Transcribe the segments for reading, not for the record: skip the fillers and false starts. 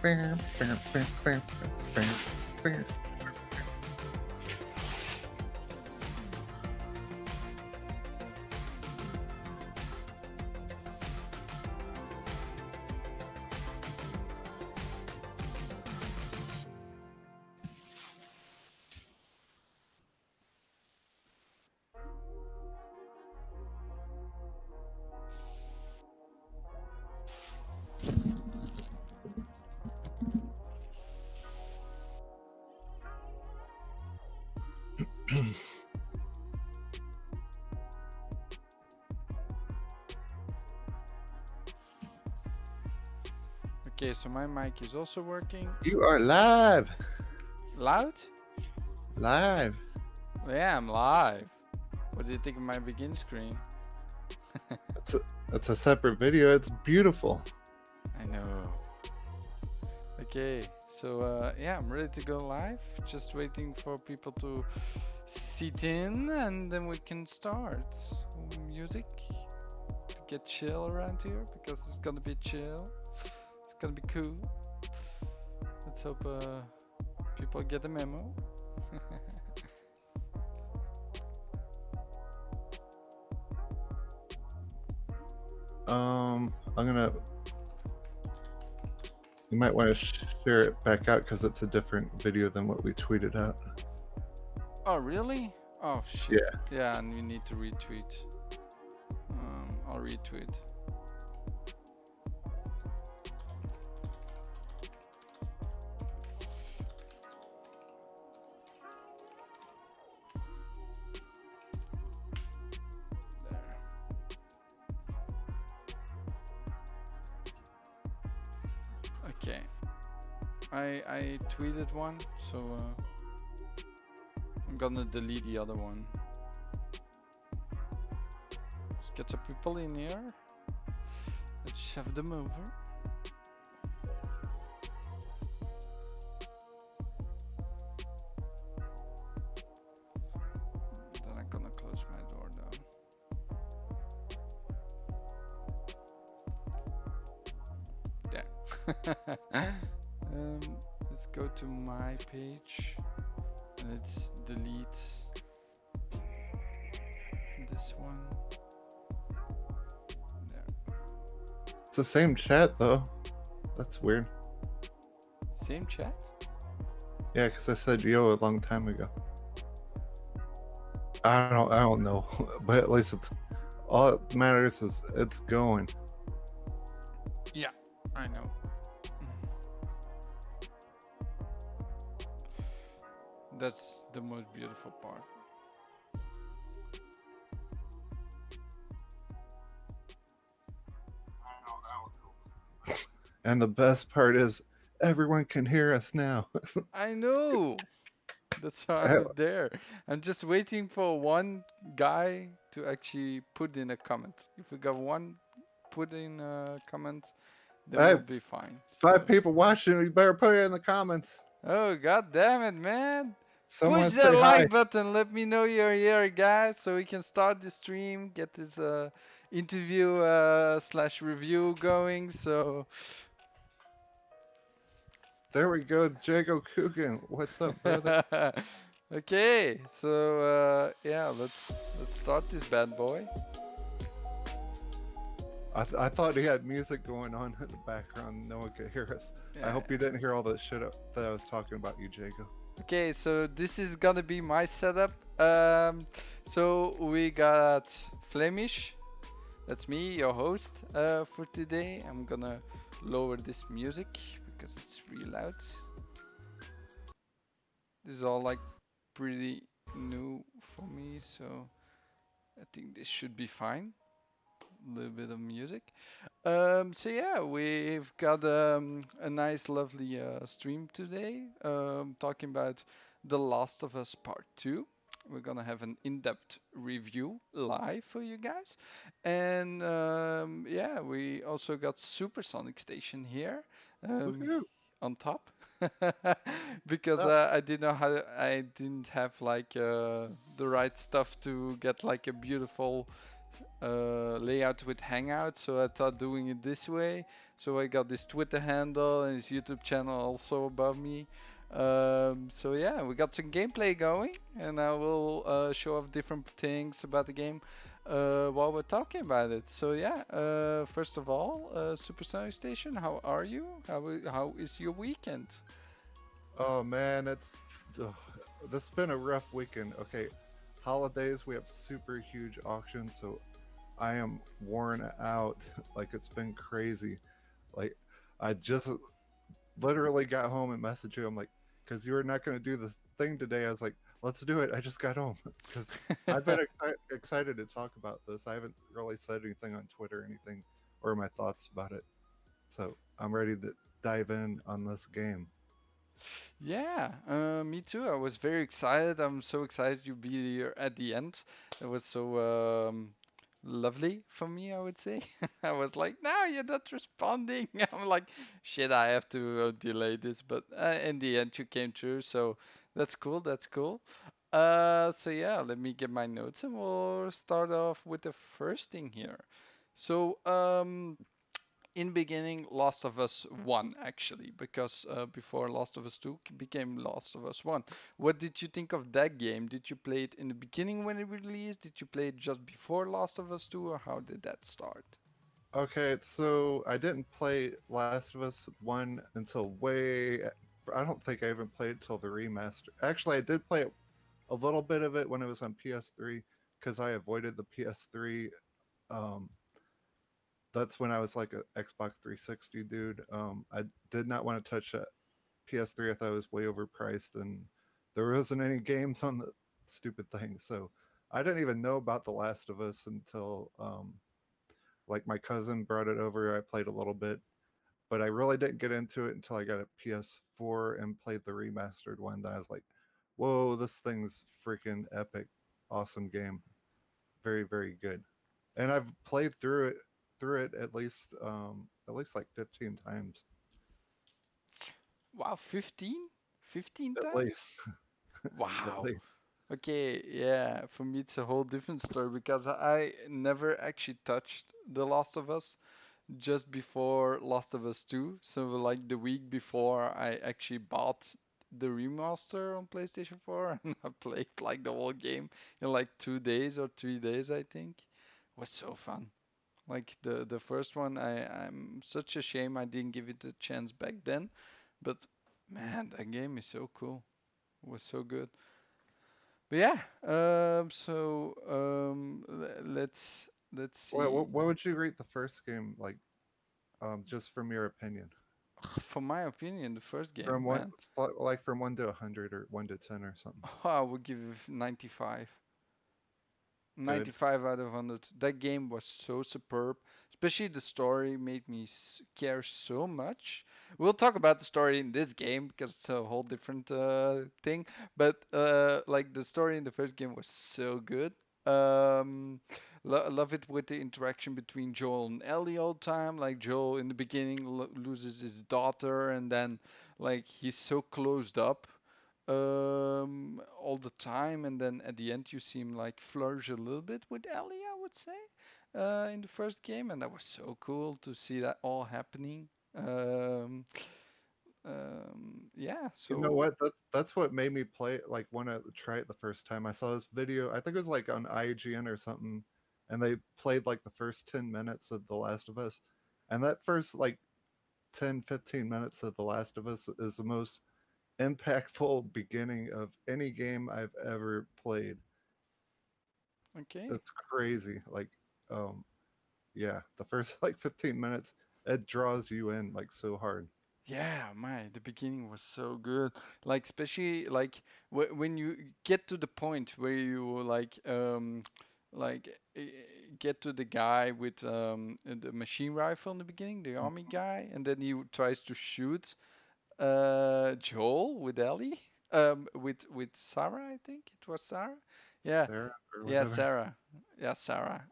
Okay, so my mic is also working. You are live. Loud? Live. Yeah, I'm live. What do you think of my begin screen? That's a separate video. It's beautiful. I know. Okay, so yeah, I'm ready to go live. Just waiting for people to sit in and then we can start. Music to get chill around here because it's gonna be chill. It's gonna be cool. Let's hope people get the memo. You might want to share it back out because it's a different video than what we tweeted out. Oh, really? Oh, shit. Yeah. Yeah, and you need to retweet. I'll retweet. There. Okay. I tweeted one, so I'm gonna delete the other one. Let's get some people in here. Let's shove them over. Then I'm gonna close my door down. There. Let's go to my page. Let's delete this one. There. It's the same chat though. That's weird. Same chat? Yeah, because I said yo a long time ago. I don't know, but at least it's all it matters is it's going. Yeah, I know. That's the most beautiful part. And the best part is everyone can hear us now. I know. That's why I'm there. I'm just waiting for one guy to actually put in a comment. If we got one put in a comment, then we'll be fine. 5 people watching. You better put it in the comments. Oh, god damn it, man. Someone Push say that hi. like button. Let me know you're here, guys, so we can start the stream, get this interview slash review going. So There we go, Jago Coogan. What's up, brother? okay, so yeah, let's start this bad boy. I thought he had music going on in the background. No one could hear us. Yeah. I hope you didn't hear all the shit that I was talking about you, Jago. Okay, so this is gonna be my setup. So we got Flemish. That's me, your host for today. I'm gonna lower this music because it's really loud. This is all like pretty new for me, so I think this should be fine. A little bit of music. So yeah, we've got a nice, lovely stream today, talking about The Last of Us Part 2. We're gonna have an in-depth review live for you guys, and yeah, we also got Supersonicstation here on top because I didn't have like the right stuff to get like a beautiful layout with Hangout, so I thought doing it this way. So I got this Twitter handle and his YouTube channel also above me. So yeah, we got some gameplay going, and I will show off different things about the game while we're talking about it. So yeah, first of all, Supersonic Station, how are you? How is your weekend? Oh man, ugh, this has been a rough weekend. Okay, holidays we have super huge auctions, so I am worn out. Like it's been crazy. Like I just literally got home and messaged you. I'm like, because you were not going to do the thing today. I was like, let's do it. I just got home because I've been excited to talk about this. I haven't really said anything on Twitter or anything or my thoughts about it. So I'm ready to dive in on this game. Yeah, me too. I was very excited. I'm so excited you be here at the end. It was so lovely for me, I would say. I was like, no, you're not responding. I'm like, shit, I have to delay this. But in the end, you came through, so that's cool. That's cool. So yeah, let me get my notes and we'll start off with the first thing here. So, in beginning Last of Us 1 actually because before Last of Us 2 became Last of Us 1. What did you think of that game? Did you play it in the beginning when it released? Did you play it just before Last of Us 2 or how did that start? Okay, so I didn't play Last of Us 1 until way. I don't think I even played it till the remaster. Actually, I did play a little bit of it when it was on PS3 because I avoided the PS3. Um, that's when I was like a Xbox 360 dude. I did not want to touch that PS3. I thought it was way overpriced, and there wasn't any games on the stupid thing. So I didn't even know about The Last of Us until like my cousin brought it over. I played a little bit, but I really didn't get into it until I got a PS4 and played the remastered one. That I was like, "Whoa, this thing's freaking epic! Awesome game, very very good." And I've played through it at least like 15 times Wow, 15? 15 at times? least. At Wow. least. Okay, yeah, for me it's a whole different story because I never actually touched The Last of Us just before Last of Us 2. So like the week before I actually bought the remaster on PlayStation 4 and I played like the whole game in like 2 days or 3 days I think. It was so fun. Like the first one I'm such a shame I didn't give it a chance back then. But man, that game is so cool. It was so good. But yeah, let's Well, see. what would you rate the first game like? Just from your opinion, For my opinion, the first game, from one man, like from 1 to 100 or 1 to 10 or something. I would give it 95. Good. 95 out of 100. That game was so superb. Especially the story made me care so much. We'll talk about the story in this game because it's a whole different thing. But like the story in the first game was so good. Um, love it with the interaction between Joel and Ellie all the time. Like Joel in the beginning loses his daughter, and then like he's so closed up all the time, and then at the end you see him like flourish a little bit with Ellie, I would say, in the first game, and that was so cool to see that all happening. Um, yeah, You know so what? That's what made me play it. Like when I tried it the first time, I saw this video. I think it was like on IGN or something, and they played like the first 10 minutes of The Last of Us, and that first like 10-15 minutes of The Last of Us is the most impactful beginning of any game I've ever played. okay. It's crazy. Like, um, yeah, the first like 15 minutes, it draws you in like so hard. Yeah, my the beginning was so good. Like especially like when you get to the point where you like get to the guy with the machine rifle in the beginning, the army guy, and then he tries to shoot Joel with Ellie, with Sarah, I think it was Sarah. Yeah, Sarah or yeah, whatever. Sarah. Yeah, Sarah.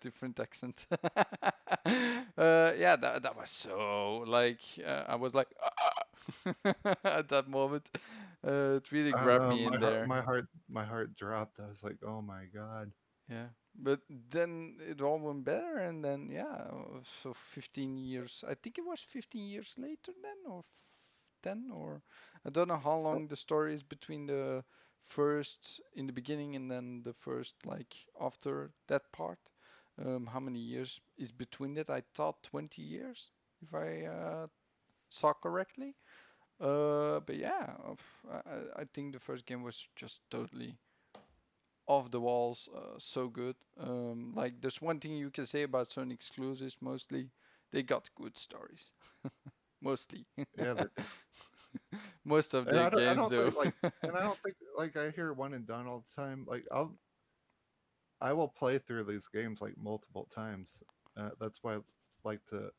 Different accent. Yeah, that was so like I was like at that moment. It really grabbed me in there. My heart dropped. I was like, oh my god. Yeah. But then it all went better, and then yeah, so 15 years. I think it was 15 years later then, or 10, or I don't know how So, long the story is between the first in the beginning and then the first like after that part. How many years is between that? I thought 20 years, if I saw correctly. But yeah, I think the first game was just totally off the walls, so good. Like there's one thing you can say about Sony exclusives, mostly they got good stories. Mostly. yeah, they do. Most of And their I games don't do. think and I don't think like I hear one and done all the time. Like I will play through these games like multiple times. That's why I like to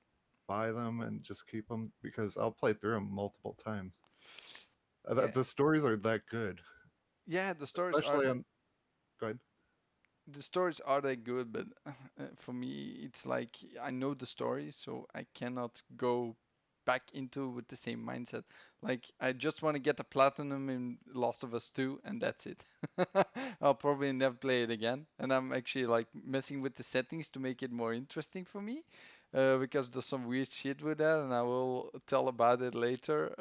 buy them and just keep them because I'll play through them multiple times. Yeah, The stories are that good, yeah, the stories are especially on. Go ahead. the stories are that good, but for me, it's like I know the story, so I cannot go back into with the same mindset. Like I just want to get the platinum in Last of Us 2, and that's it. I'll probably never play it again, and I'm actually like messing with the settings to make it more interesting for me. Because there's some weird shit with that, and I will tell about it later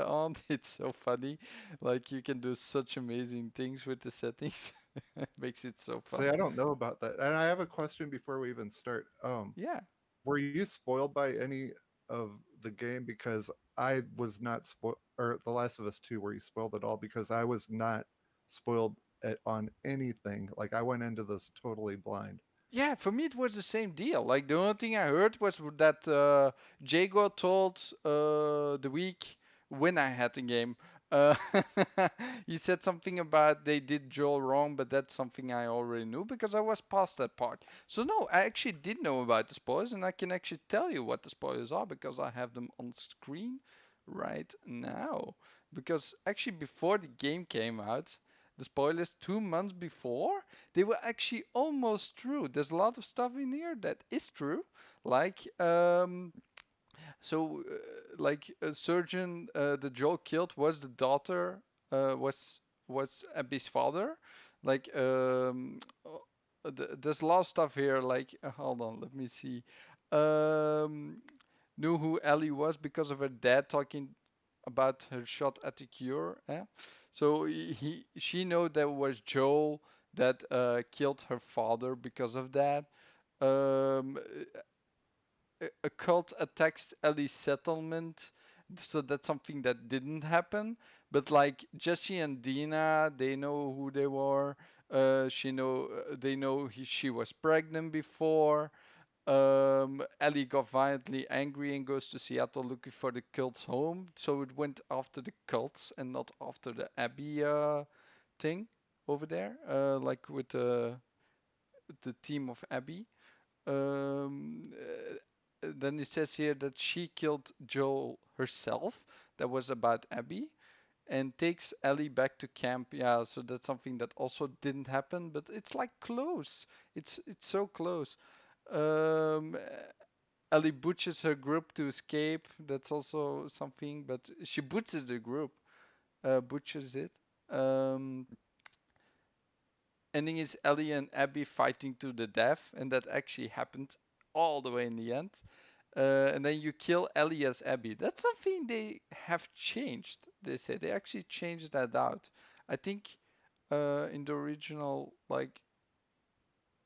on. It's so funny. Like you can do such amazing things with the settings. Makes it so See, fun. I don't know about that, and I have a question before we even start. Yeah. Were you spoiled by any of the game? Because I was not spoiled, or The Last of Us 2, were you spoiled at all? Because I was not spoiled on anything. Like I went into this totally blind. Yeah, for me it was the same deal. Like the only thing I heard was that Jago told the week when I had the game. Uh, he said something about they did Joel wrong, but that's something I already knew because I was past that part. So no, I actually did know about the spoilers, and I can actually tell you what the spoilers are because I have them on screen right now. Because actually before the game came out, the spoilers 2 months before they were actually almost true. There's a lot of stuff in here that is true, like like a surgeon that Joel killed was the daughter was Abby's father. Like there's a lot of stuff here. Like hold on, let me see. Um, knew who Ellie was because of her dad talking about her shot at the cure. Eh? So she know that was Joel that killed her father because of that. Um, a cult attacks Ellie's settlement, so that's something that didn't happen. But like Jesse and Dina, they know who they were. They know she was pregnant before. Ellie got violently angry and goes to Seattle looking for the cult's home. So it went after the cults and not after the Abby thing over there, like with the team of Abby. Then it says here that she killed Joel herself. That was about Abby. And takes Ellie back to camp. Yeah, so that's something that also didn't happen, but it's like close. It's so close. Um, Ellie butches her group to escape. That's also something, but she butches the group. Butchers it. Um, ending is Ellie and Abby fighting to the death, and that actually happened all the way in the end. And then you kill Ellie as Abby. That's something they have changed. They say they actually changed that out. I think in the original, like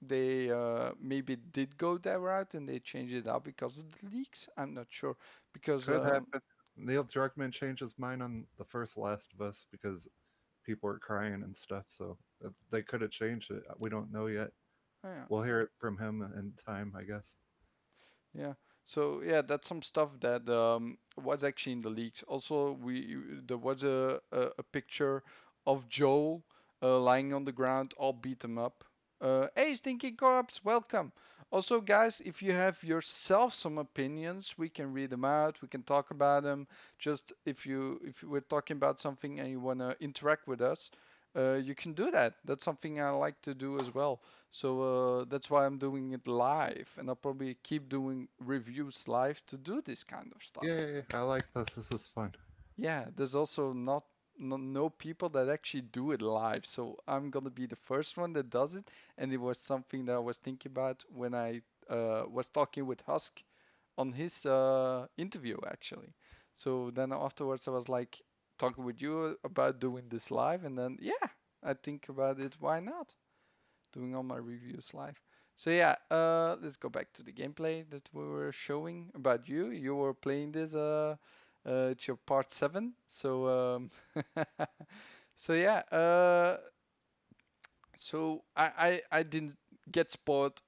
they maybe did go that route and they changed it out because of the leaks. I'm not sure because Could happen. Neil Druckmann changed his mind on the first Last of Us because people were crying and stuff. So they could have changed it. We don't know yet. yeah. We'll hear it from him in time, I guess. Yeah. So yeah, that's some stuff that was actually in the leaks. Also, we there was a picture of Joel lying on the ground, all beat him up. Hey, Stinky Corpse, welcome. Also, guys, if you have yourself some opinions, we can read them out. We can talk about them. Just if we're talking about something and you wanna interact with us, you can do that. That's something I like to do as well. So that's why I'm doing it live, and I'll probably keep doing reviews live to do this kind of stuff. Yeah, I like this. This is fun. Yeah, there's also not. know people that actually do it live. So I'm gonna be the first one that does it, and it was something that I was thinking about when I was talking with Husk on his interview actually. So then afterwards, I was like talking with you about doing this live, and then yeah, I think about it. Why not doing all my reviews live? So yeah, let's go back to the gameplay that we were showing about you. You were playing this. It's your part 7. So so yeah. So I didn't get spoiled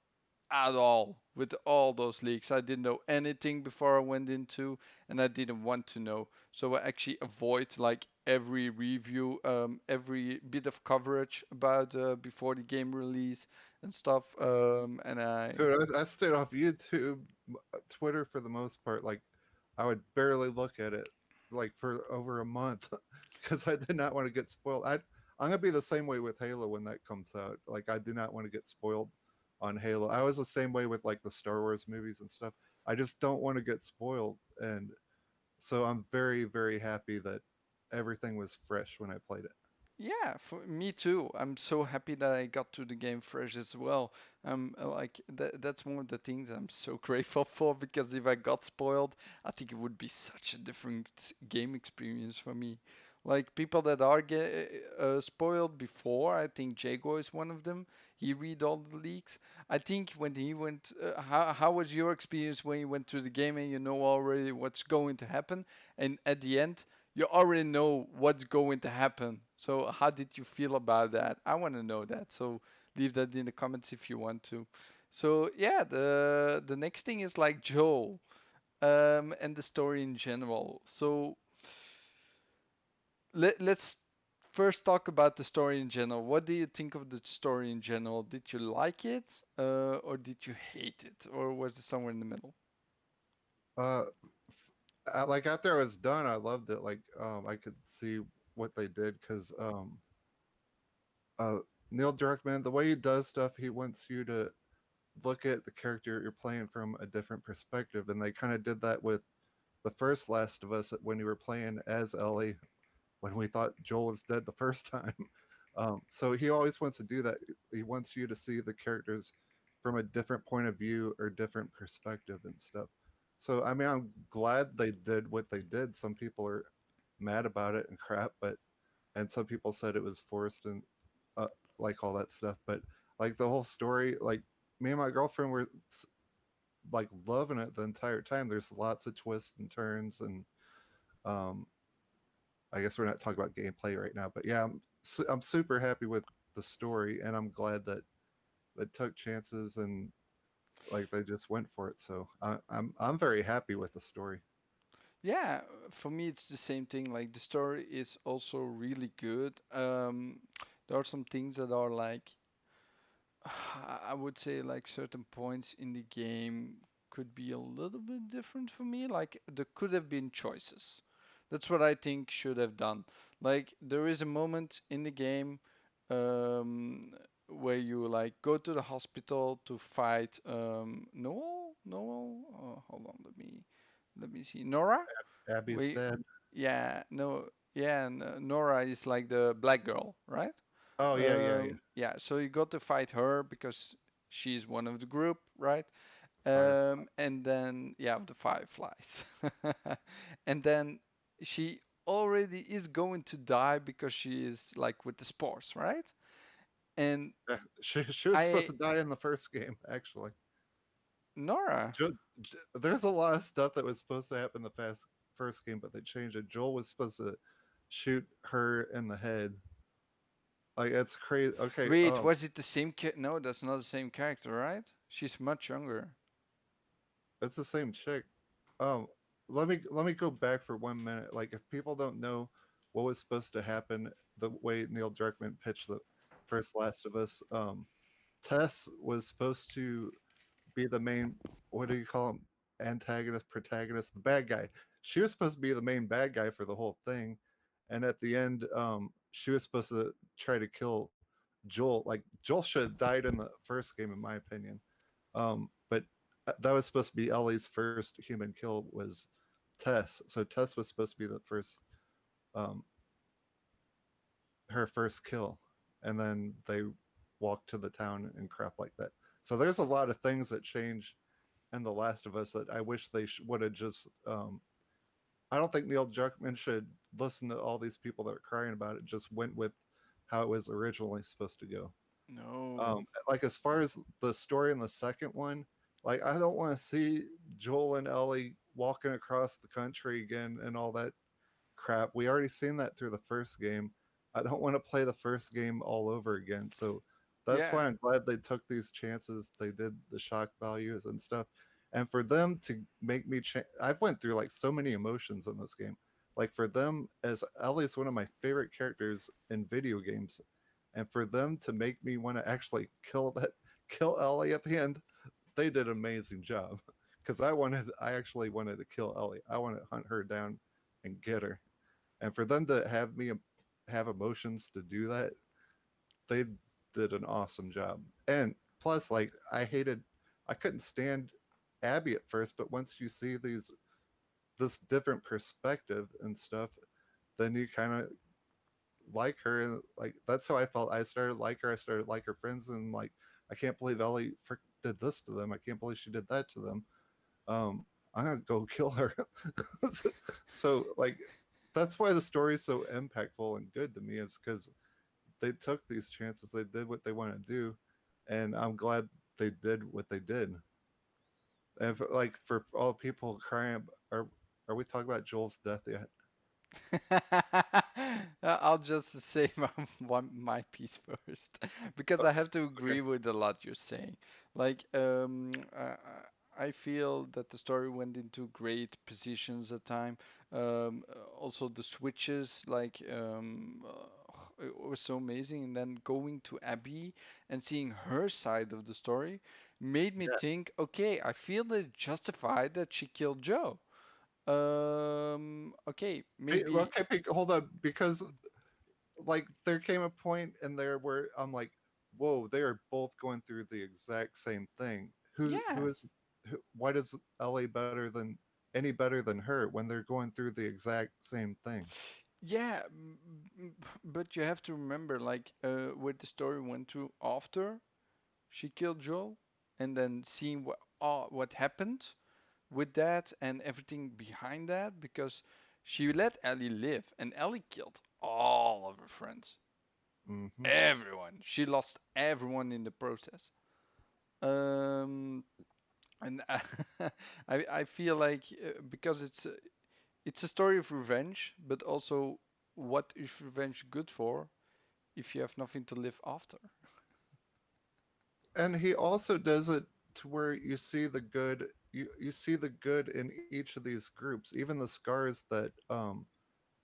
at all with all those leaks. I didn't know anything before I went into, and I didn't want to know. So I actually avoid like every review, every bit of coverage about before the game release and stuff. And I Dude, I stayed off YouTube, Twitter for the most part. Like, I would barely look at it, like for over a month, because I did not want to get spoiled. I'm gonna be the same way with Halo when that comes out. Like, I do not want to get spoiled on Halo. I was the same way with like the Star Wars movies and stuff. I just don't want to get spoiled, and so I'm very, very happy that everything was fresh when I played it. Yeah, for me too. I'm so happy that I got to the game fresh as well. Like that's one of the things I'm so grateful for because if I got spoiled, I think it would be such a different game experience for me. Like people that are spoiled before, I think Jago is one of them. He read all the leaks. I think when he went, how was your experience when you went to the game and you know already what's going to happen, and at the end you already know what's going to happen. So how did you feel about that? I want to know that. So leave that in the comments if you want to. So yeah, the next thing is like Joel, and the story in general. So let's first talk about the story in general. What do you think of the story in general? Did you like it, or did you hate it, or was it somewhere in the middle? Uh, like after I was done, I loved it. Like, I could see what they did because uh, Neil Druckmann, the way he does stuff, he wants you to look at the character you're playing from a different perspective, and they kind of did that with the first Last of Us when you were playing as Ellie when we thought Joel was dead the first time. So he always wants to do that. He wants you to see the characters from a different point of view or different perspective and stuff. So I mean, I'm glad they did what they did. Some people are mad about it and crap, but and some people said it was forced and uh, like all that stuff. But like the whole story, like me and my girlfriend were like loving it the entire time. There's lots of twists and turns, and um, I guess we're not talking about gameplay right now, but yeah, I'm super happy with the story, and I'm glad that they took chances and like they just went for it. So I'm very happy with the story. Yeah, for me it's the same thing. Like the story is also really good. There are some things that are like I would say like certain points in the game could be a little bit different for me. Like there could have been choices. That's what I think should have done. Like there is a moment in the game um, where you like go to the hospital to fight Noel. Noel. Hold on, let me see. Nora. Abby's We dead. yeah no yeah Nora is like the black girl, right? Oh yeah, yeah, yeah. Yeah, so you got to fight her because she's one of the group, right? Firefly. And then yeah, the fireflies, and then she already is going to die because she is like with the spores, right? And Yeah, she was supposed I to die in the first game, actually. Nora, There's a lot of stuff that was supposed to happen in the first game, but they changed it. Joel was supposed to shoot her in the head. Like it's crazy. Okay, wait, was it the same? No, that's not the same character, right? She's much younger. it's the same chick. Um, let me go back for 1 minute. Like if people don't know what was supposed to happen, the way Neil Druckmann pitched the first Last of Us, Tess was supposed to be the main. What do you call him? Antagonist, protagonist, the bad guy. She was supposed to be the main bad guy for the whole thing, and at the end, she was supposed to try to kill Joel. Like Joel should have died in the first game, in my opinion. But that was supposed to be Ellie's first human kill was Tess. So Tess was supposed to be the first um, her first kill, and then they walk to the town and crap like that. So there's a lot of things that change in The Last of Us that I wish they would have just. I don't think Neil Druckmann should listen to all these people that are crying about it. Just went with how it was originally supposed to go. No. Like as far as the story in the second one, like I don't want to see Joel and Ellie walking across the country again and all that crap. We already seen that through the first game. I don't want to play the first game all over again. So that's Yeah. why I'm glad they took these chances. They did the shock values and stuff. And for them to make me change, I've went through like so many emotions in this game. Like for them, as Ellie's one of my favorite characters in video games, and for them to make me want to actually kill Ellie at the end, they did an amazing job. Because I actually wanted to kill Ellie. I wanted to hunt her down and get her. And for them to have me have emotions to do that, they did an awesome job. And plus, like I couldn't stand Abby at first, but once you see this different perspective and stuff, then you kind of like her, and like that's how I felt. I started like her. I started like her friends, and like I can't believe Ellie did this to them. I can't believe she did that to them. Um, I'm gonna go kill her. So like that's why the story is so impactful and good to me is because they took these chances. They did what they want to do, and I'm glad they did what they did. And like for all people crying, are we talking about Joel's death yet? I'll just say my piece first because I have to Okay. agree with a lot you're saying. Like, I feel that the story went into great positions at time. Also the switches, like, it was so amazing. And then going to Abby and seeing her side of the story made me Yeah. think, okay, I feel that it's justified that she killed Joe. Okay, maybe. Okay. Hold on, because like there came a point in there where I'm like, whoa, they are both going through the exact same thing. Yeah, Why does LA better than her when they're going through the exact same thing? yeah, but you have to remember, like, what the story went to after she killed Joel, and then seeing what happened with that and everything behind that, because she let Ellie live, and Ellie killed all of her friends, Hmm. everyone. She lost everyone in the process. Um, and I feel like because it's a story of revenge, but also what is revenge good for if you have nothing to live after? And he also does it to where you see the good. You see the good in each of these groups, even the scars that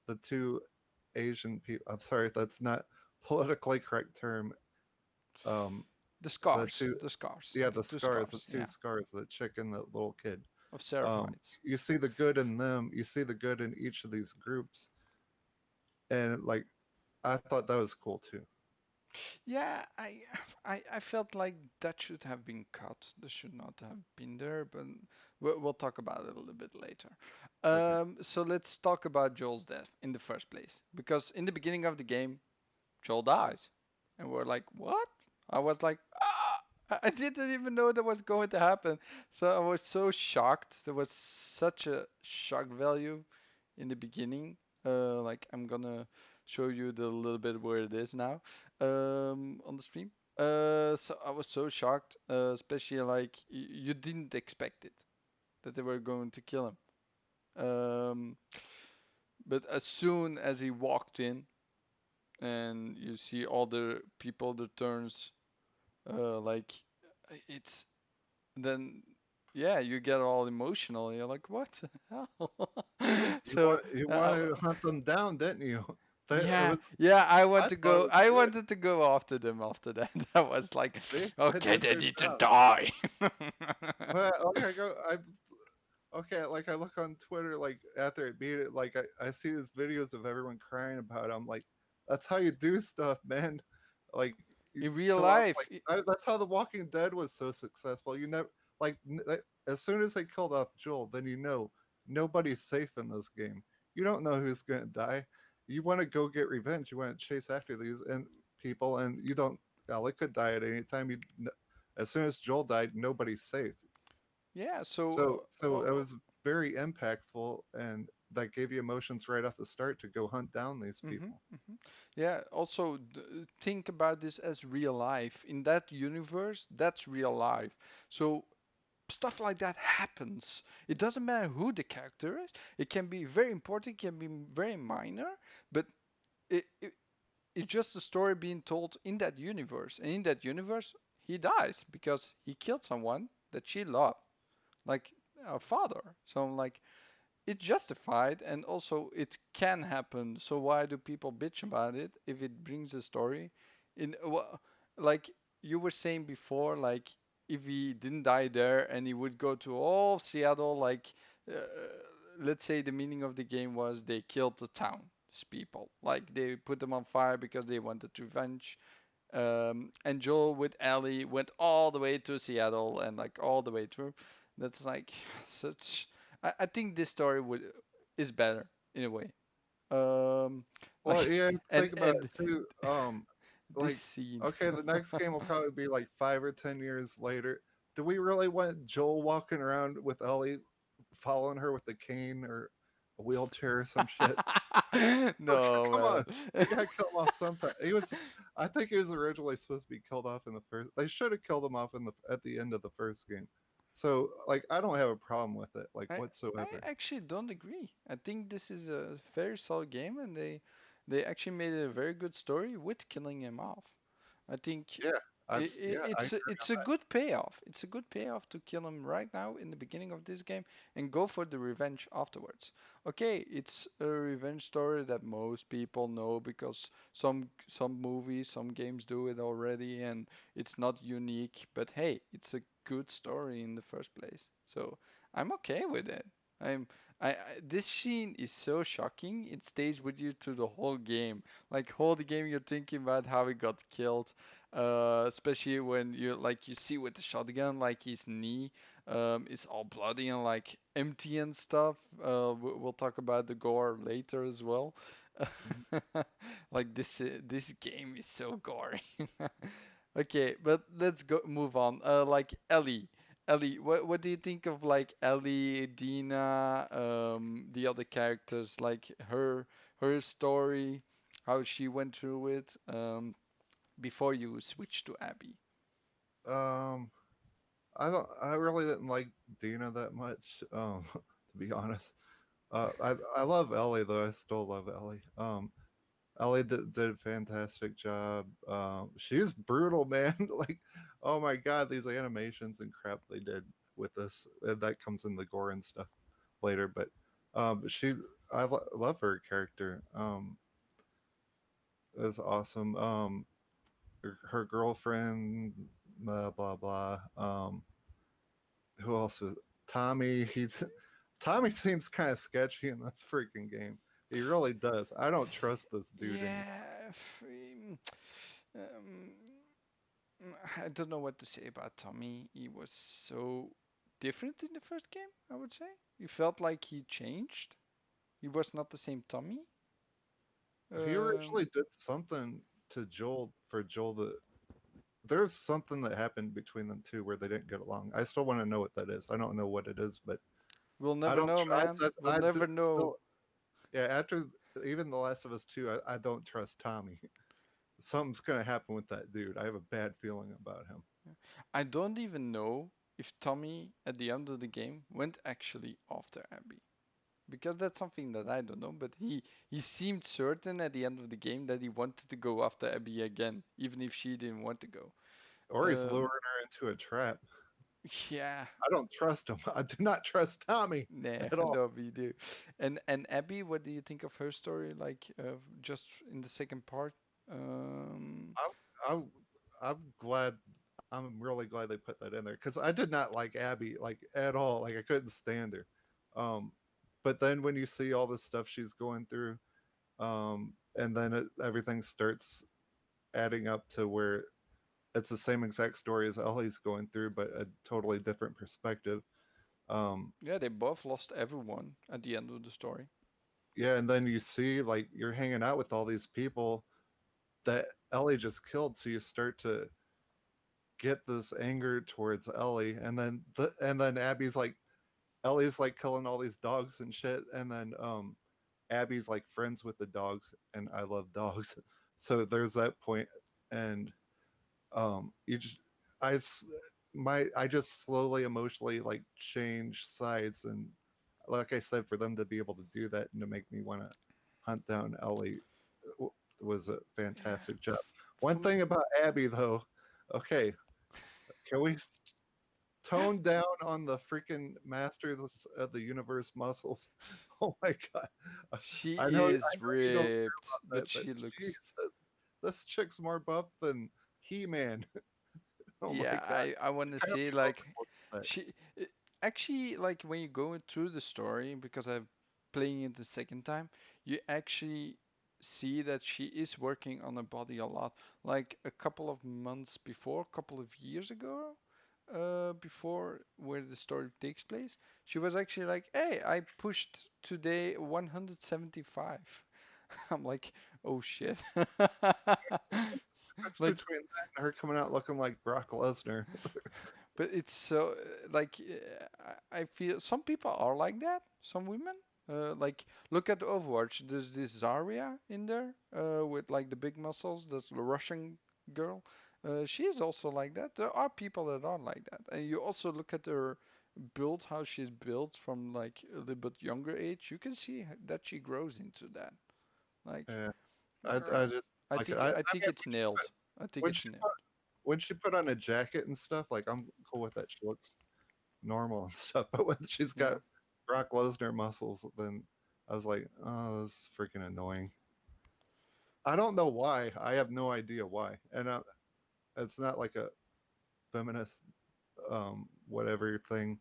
the two Asian people. I'm sorry, that's not politically correct term. Um, the two The scars, yeah, the two the scars, two yeah, scars, the chick and the little kid. of Seraphites. You see the good in them. You see the good in each of these groups, and like I thought that was cool too. Yeah, I felt like that should have been cut. This should not have been there, but we'll talk about it a little bit later. Okay. So let's talk about Joel's death in the first place, because in the beginning of the game, Joel dies. And we're like, what? I was like, ah! I didn't even know that was going to happen. So I was so shocked. There was such a shock value in the beginning. Like I'm gonna show you the little bit where it is now on the stream. So I was so shocked, especially like you didn't expect it that they were going to kill him. But as soon as he walked in, and you see all the people that turns like it's then yeah you get all emotional, you're like what the hell. So You uh, wanted to hunt them down, didn't you? That it yeah, was. yeah, I thought it was I good. wanted to go after them after that. I was like, See, they okay, did they their need to job. die. But like I go, I okay, like I look on Twitter, like after it beat it, like I see these videos of everyone crying about it. I'm like, that's how you do stuff, man. Like you In real kill off, life, that's how The Walking Dead was so successful. You never like as soon as they killed off Joel, then you know nobody's safe in this game. You don't know who's gonna die. you want to go get revenge. You want to chase after these and people, and you don't. Ellie could die at any time. As soon as Joel died, nobody's safe. Yeah. So it was very impactful, and that gave you emotions right off the start to go hunt down these Mm-hmm, people. mm-hmm. Yeah. Also, think about this as real life. In that universe, that's real life. So stuff like that happens. It doesn't matter who the character is. It can be very important, can be very minor, but it it's just a story being told in that universe. And in that universe, he dies because he killed someone that she loved, like a father. So like it's justified and also it can happen. So why do people bitch about it if it brings a story in like you were saying before, like if he didn't die there and he would go to all of Seattle, like uh, let's say the meaning of the game was they killed the town's people, like they put them on fire because they wanted revenge. And Joel with Ellie went all the way to Seattle and like all the way through. That's like such. I think this story would is better in a way. Well, Like yeah, think about and it too. this Like, scene. okay, the next game will probably be like 5 or 10 years later. Do we really want Joel walking around with Ellie, following her with a cane or a wheelchair or some shit? Come No on, you gotta kill him off sometime. He was, I think he was originally supposed to be killed off in the first. They should have killed him off in the at the end of the first game. So, like, I don't have a problem with it, like man. I whatsoever. actually don't agree. I think this is a very solid game and they actually made it a very good story with killing him off. I think Yeah, I agree it's on a that. good payoff. It's a good payoff to kill him right now in the beginning of this game and go for the revenge afterwards. Okay, it's a revenge story that most people know because some movies, some games do it already and it's not unique, but hey, it's a good story in the first place. So, I'm okay with it. I'm this scene is so shocking. It stays with you through the whole game. Like whole the game you're thinking about how he got killed, especially when you see with the shotgun like his knee is all bloody and like empty and stuff. We'll talk about the gore later as well. Mhm. Like this game is so gory. Okay, but let's go move on. Like Ellie. Ellie, what do you think of like Ellie, Dina, the other characters, like her story, how she went through it, before you switch to Abby? Um, I don't. I really didn't like Dina that much. To be honest, I love Ellie though. I still love Ellie. Ellie did a fantastic job. She's brutal, man. Like, oh my god, these animations and crap they did with this. That comes in the gore and stuff later, but she, love her character. Is awesome. Her girlfriend, blah blah blah. Who else was Tommy? He's Tommy seems kind of sketchy in this freaking game. He really does. I don't trust this dude anymore. Yeah, um, I don't know what to say about Tommy. He was so different in the first game, I would say. You felt like he changed. He was not the same Tommy. He originally Um, did something to Joel for Joel. There's something that happened between them two where they didn't get along. I still want to know what that is. I don't know what it is, but we'll I never don't know, man. trust. We'll never know. Still, yeah. After even The Last of Us 2, I don't trust Tommy. Something's gonna happen with that dude. I have a bad feeling about him. I don't even know if Tommy, at the end of the game, went actually after Abby. Because that's something that I don't know, but he seemed certain at the end of the game that he wanted to go after Abby again, even if she didn't want to go. Or he's luring Um, her into a trap. yeah, I don't trust him. I do not trust Tommy nah, at all. no, we do. And Abby, what do you think of her story? Like, just in the second part. Um, I'm, I'm, I'm glad. I'm really glad they put that in there because I did not like Abby like at all. Like I couldn't stand her. Um, but then when you see all this stuff she's going through, and then everything starts adding up to where it's the same exact story as Ellie's going through, but a totally different perspective. Um, yeah, they both lost everyone at the end of the story. yeah, and then you see like you're hanging out with all these people that Ellie just killed, so you start to get this anger towards Ellie, and then Abby's like Ellie's like killing all these dogs and shit, and then Abby's like friends with the dogs, and I love dogs, so there's that point, and you just I s- I just slowly emotionally like change sides, and like I said, for them to be able to do that and to make me want to hunt down Ellie was a fantastic job. One For thing about Abby though, okay, can we tone down on the freaking Masters of the Universe muscles? Oh my god, she I know is you don't ripped, care about but that, but she looks. Jesus, this chick's more buff than He-Man. Oh my Yeah, god, I want you to kind of say be like overboard with that. she actually like when you go through the story because I'm playing it the second time, you actually see that she is working on her body a lot. Like a couple of months before, a couple of years ago, before where the story takes place, she was actually like, "Hey, I pushed today 175." I'm like, "Oh shit." What's Like between that and her coming out looking like Brock Lesnar? but it's so like I feel some people are like that. Some women, like look at Overwatch. There's this Zarya in there, with like the big muscles. That's the Russian girl. She is also like that. There are people that are like that, and you also look at her build, how she's built from like a little bit younger age. You can see that she grows into that. Like, Yeah, uh, I just like it. I think Mean, it's nailed. I think when it's she nailed. when she put on a jacket and stuff, like I'm cool with that. She looks normal and stuff. But when she's got Yeah. Brock Lesnar muscles, then I was like, oh, this is freaking annoying. I don't know why. I have no idea why. And it's not like a feminist whatever thing.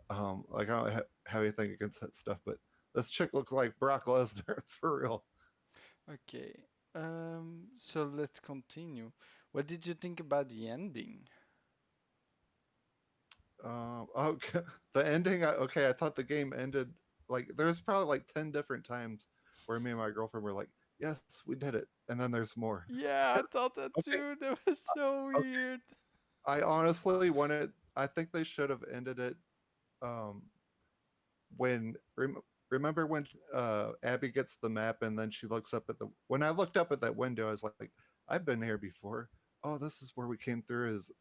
Like I don't have anything against that stuff, but this chick looks like Brock Lesnar for real. Okay. So let's continue. What did you think about the ending? Okay, the ending. Okay, I thought the game ended like there's probably like 10 different times where me and my girlfriend were like, "Yes, we did it," and then there's more. Yeah, I thought that Okay, too. That was so okay. weird. I honestly wanted. I think they should have ended it um, when remember when Abby gets the map and then she looks up at the when I looked up at that window, I was like, I've been here before. Oh, this is where we came through. Is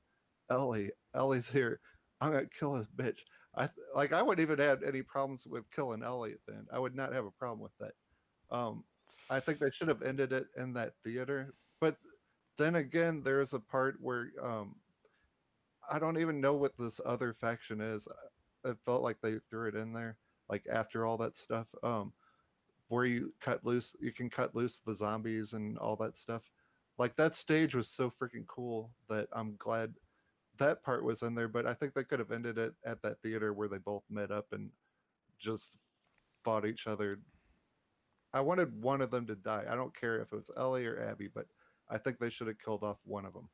Ellie? Ellie's here. I'm gonna kill this bitch. Like I wouldn't even have any problems with killing Ellie at the end. I would not have a problem with that. Um, I think they should have ended it in that theater. But then again, there's a part where I don't even know what this other faction is. It felt like they threw it in there, like after all that stuff, where you can cut loose the zombies and all that stuff. Like that stage was so freaking cool that I'm glad that part was in there. But I think they could have ended it at that theater where they both met up and just fought each other. I wanted one of them to die. I don't care if it was Ellie or Abby, but I think they should have killed off one of them.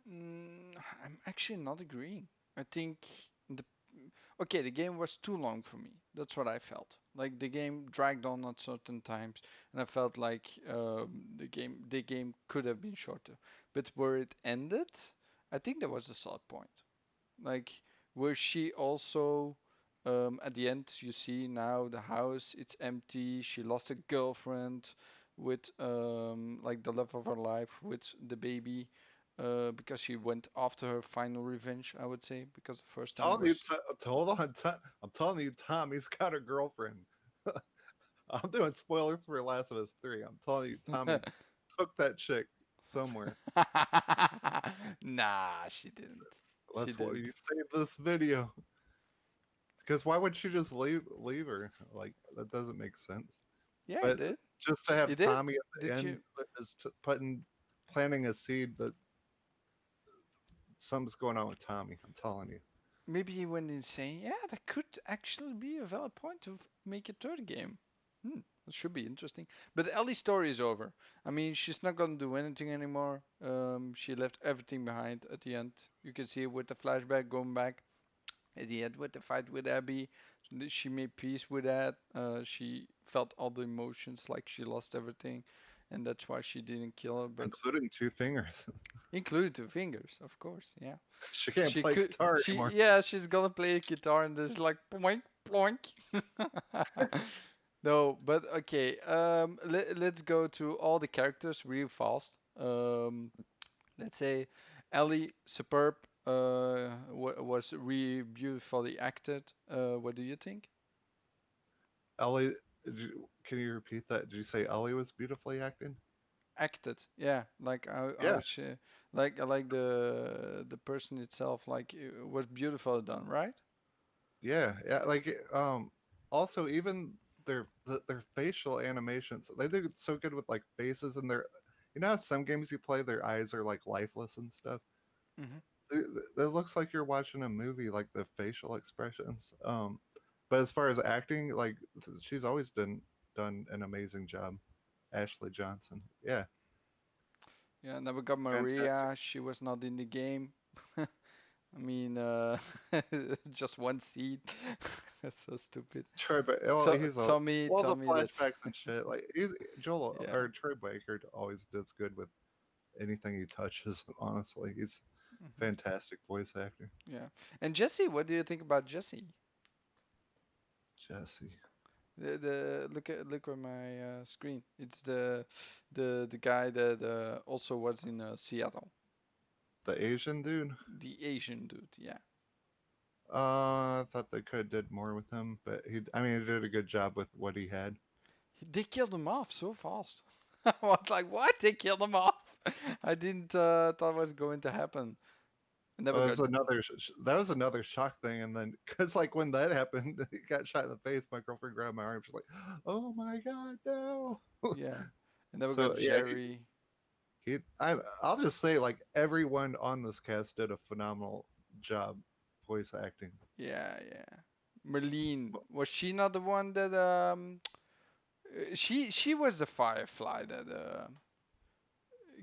Mm, I'm actually not agreeing. I think the okay, the game was too long for me. That's what I felt. Like the game dragged on at certain times, and I felt like the game could have been shorter. But where it ended, I think there was a solid point. Like where she also at the end you see now the house it's empty. She lost a girlfriend with like the love of her life with the baby, because she went after her final revenge, I would say, because the first time Telling you, was hold on. I'm telling you, Tommy's got a girlfriend. I'm doing spoilers for Last of Us 3. I'm telling you, Tommy took that chick somewhere. nah, she didn't. She That's why didn't. you saved this video. Because why would you just leave her? Like that doesn't make sense. Yeah, it But did. just to have It did. Tommy at the Did end you that is planting a seed that something's going on with Tommy. I'm telling you. maybe he went insane? Yeah, that could actually be a valid point to make a third game. Hmm, that should be interesting. But Ellie's story is over. I mean, she's not gonna do anything anymore. She left everything behind at the end. You can see it with the flashback going back at the end with the fight with Abby. She made peace with that. She felt all the emotions, like she lost everything, and that's why she didn't kill her. But including two fingers. including two fingers, of course. Yeah, She can't she play could. guitar She anymore. yeah, she's gonna play a guitar, and there's like ploink ploink. No, but okay. Let's go to all the characters real fast. Let's say Ellie, superb. Was really beautifully acted. What do you think? Ellie, can you repeat that? Did you say Ellie was beautifully acting? Acted, yeah. Like how Yeah, she, like I like the person itself. Like it was beautiful done, right? yeah. Like also even their facial animations, they do so good with like faces and their. You know how some games you play, their eyes are like lifeless and stuff. Hmm. It looks like you're watching a movie, like the facial expressions. But as far as acting, like she's always done an amazing job. Ashley Johnson, yeah, Yeah. Then we got fantastic. Maria. She was not in the game. I mean, just one seat. That's so stupid. Troy, but well, he's all all Tell the me that's flashbacks and shit. Like he's Joel yeah. or Troy Baker always does good with anything he touches. Honestly, he's Hmm. fantastic voice actor. Yeah. And Jesse, what do you think about Jesse? Jesse, The look at my screen. It's the guy that also was in Seattle. the Asian dude. The Asian dude. Yeah. I thought they could have did more with him, but I mean, he did a good job with what he had. They killed him off so fast. I was like, what? They killed him off? I didn't thought was going to happen. And then we got That was another shock thing, and then because like when that happened, he got shot in the face. My girlfriend grabbed my arm. She's like, "Oh my god, no!" yeah. And then we got So yeah, Jerry. I'll just say like everyone on this cast did a phenomenal job voice acting. Yeah, yeah. Merlene, was she not the one that she was the firefly that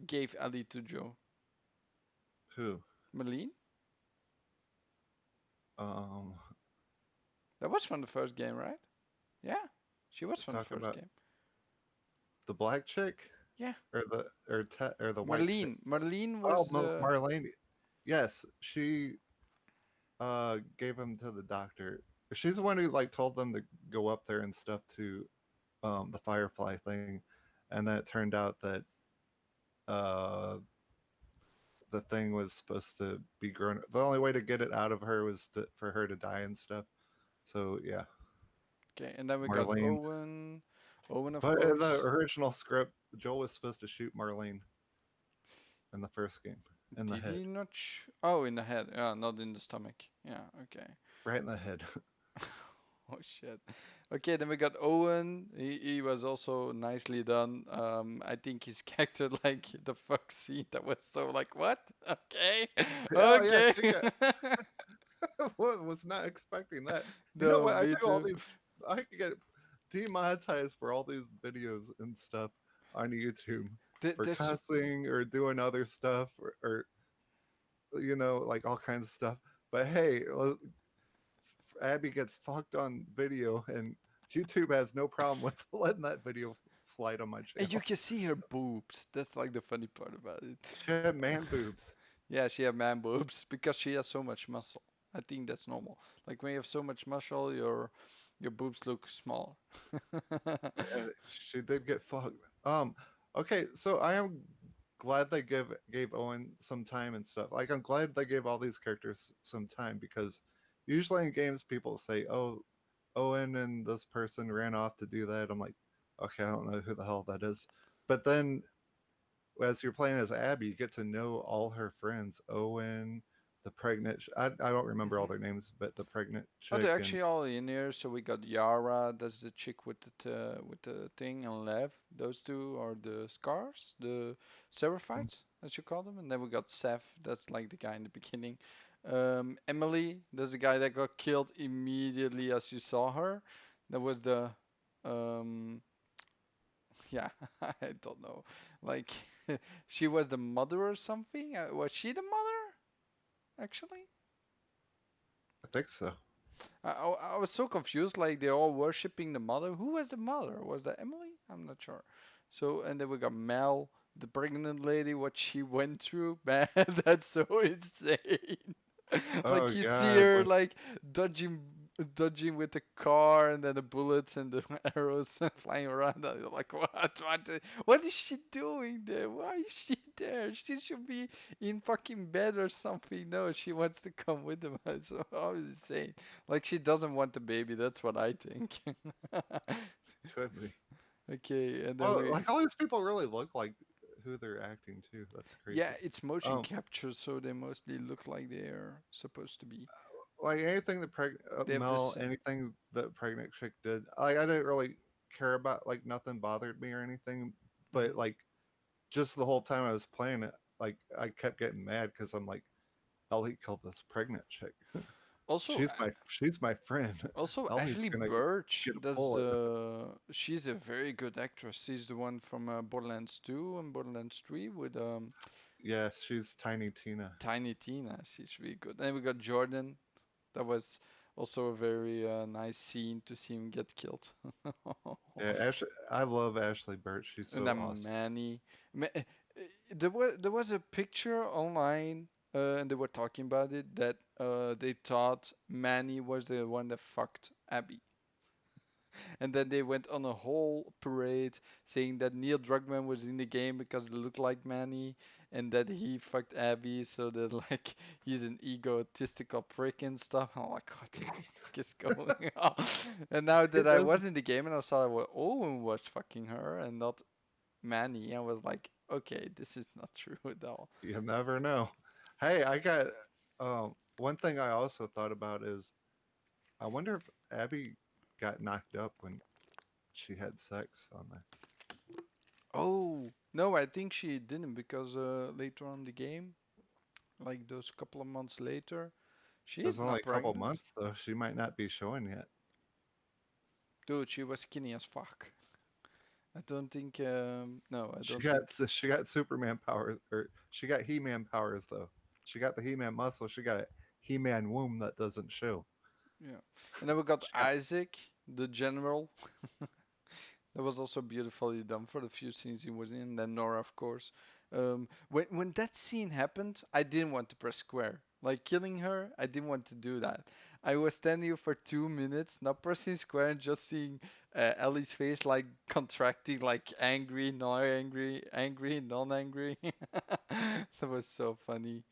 gave Ali to Joe. Who? Merlene? Um, That was from the first game, right? Yeah. She was from the talking first about game. the black chick Yeah. or the white chick? Merlene. Merlene Oh, was Marlene. Yes, she gave him to the doctor. She's the one who like told them to go up there and stuff to the Firefly thing, and then it turned out that uh the thing was supposed to be grown. The only way to get it out of her was for her to die and stuff. So yeah, okay, and then we got Marlene. Owen. Owen of But in the course. original script, Joel was supposed to shoot Marlene in the first game in the Did head, he not oh in the head. Yeah, not in the stomach. Yeah, okay. right in the head. Oh shit. Okay, then we got Owen. He was also nicely done. I think his character like the fuck scene that was so like what? Okay. Oh yeah, Okay. she got. Was not expecting that. You know No, what? I me do all too. these. I could get demonetized for all these videos and stuff on YouTube for There's cussing or doing other stuff or like all kinds of stuff. But hey, Abby gets fucked on video, and YouTube has no problem with letting that video slide on my and you channel. can see her boobs. That's like the funny part about it. She had man boobs. Yeah, she have man boobs because she has so much muscle. I think that's normal. Like when you have so much muscle, your boobs look small. She did get fucked. Okay, so I am glad they gave Owen some time and stuff. Like I'm glad they gave all these characters some time because usually in games people say, "Oh, Owen and this person ran off to do that." I'm like, okay, I don't know who the hell that is. But then as you're playing as Abby, you get to know all her friends. Owen, the pregnant. I don't remember all Mhm. their names, but the pregnant Oh, they're chick and actually all in here. So we got Yara, that's the chick with the thing, and Lev. Those two are the scars, the seraphites, as you call them. And then we got Seth, that's like the guy in the beginning. Emily, that's the guy that got killed immediately as you saw her. That was the um yeah, I don't know. Like she was the mother or something. Was she the mother actually? I think so. I was so confused. Like they're all worshiping the mother. Who was the mother? Was that Emily? I'm not sure. So and then we got Mel, the pregnant lady. What she went through, man, that's so insane. Oh Like you see God, her like dodging, dodging with the car, and then the bullets and the arrows flying around. And you're like, what is she doing there? Why is she there? She should be in fucking bed or something. No, she wants to come with them. So I was insane. Like she doesn't want the baby. That's what I think. could be. Okay, and then Well, we, like all these people really look like who they're acting to. That's yeah, crazy. it's motion Um, capture, so they mostly look like they're supposed to be. like anything that They have the Mel, same. anything that pregnant chick did, like I didn't really care about. Like nothing bothered me or anything. But Hmm. like just the whole time I was playing it, like I kept getting mad because I'm like, Ellie killed this pregnant chick. Also, She's my friend. also Ellie's Ashley gonna Birch get a does. bullet. She's a very good actress. She's the one from Borderlands 2 and Borderlands 3 with Yeah, she's Tiny Tina. Tiny Tina. She's really good. And we got Jordan. That was also a very nice scene to see him get killed. Yeah, I love Ashley Burt. She's And so then awesome. Manny. There was a picture online, and they were talking about it that they thought Manny was the one that fucked Abby, and then they went on a whole parade saying that Neil Druckmann was in the game because he looked like Manny, and that he fucked Abby, so that like he's an egotistical prick and stuff. I'm like, what the fuck is going on? And now that It I does. was in the game and I saw what Owen was fucking her and not Manny, I was like, okay, this is not true at all. You never know. Hey, I got one thing I also thought about is I wonder if Abby got knocked up when she had sex on there. Oh, no, I think she didn't because later on in the game, like those couple of months later, It was she's only not a couple pregnant. months though. She might not be showing yet. Dude, she was skinny as fuck. I don't think, no, I She don't think, got she got Superman powers, or she got He-Man powers though. She got the He-Man muscle. She got a He-Man womb that doesn't show. yeah. And then we got She got Isaac, the general. That was also beautifully done for the few scenes he was in. Then Nora, of course. When that scene happened, I didn't want to press square. Like killing her, I didn't want to do that. I was standing here for 2 minutes, not pressing square, and just seeing Ellie's face like contracting, like angry, not angry, angry, non-angry. That was so funny.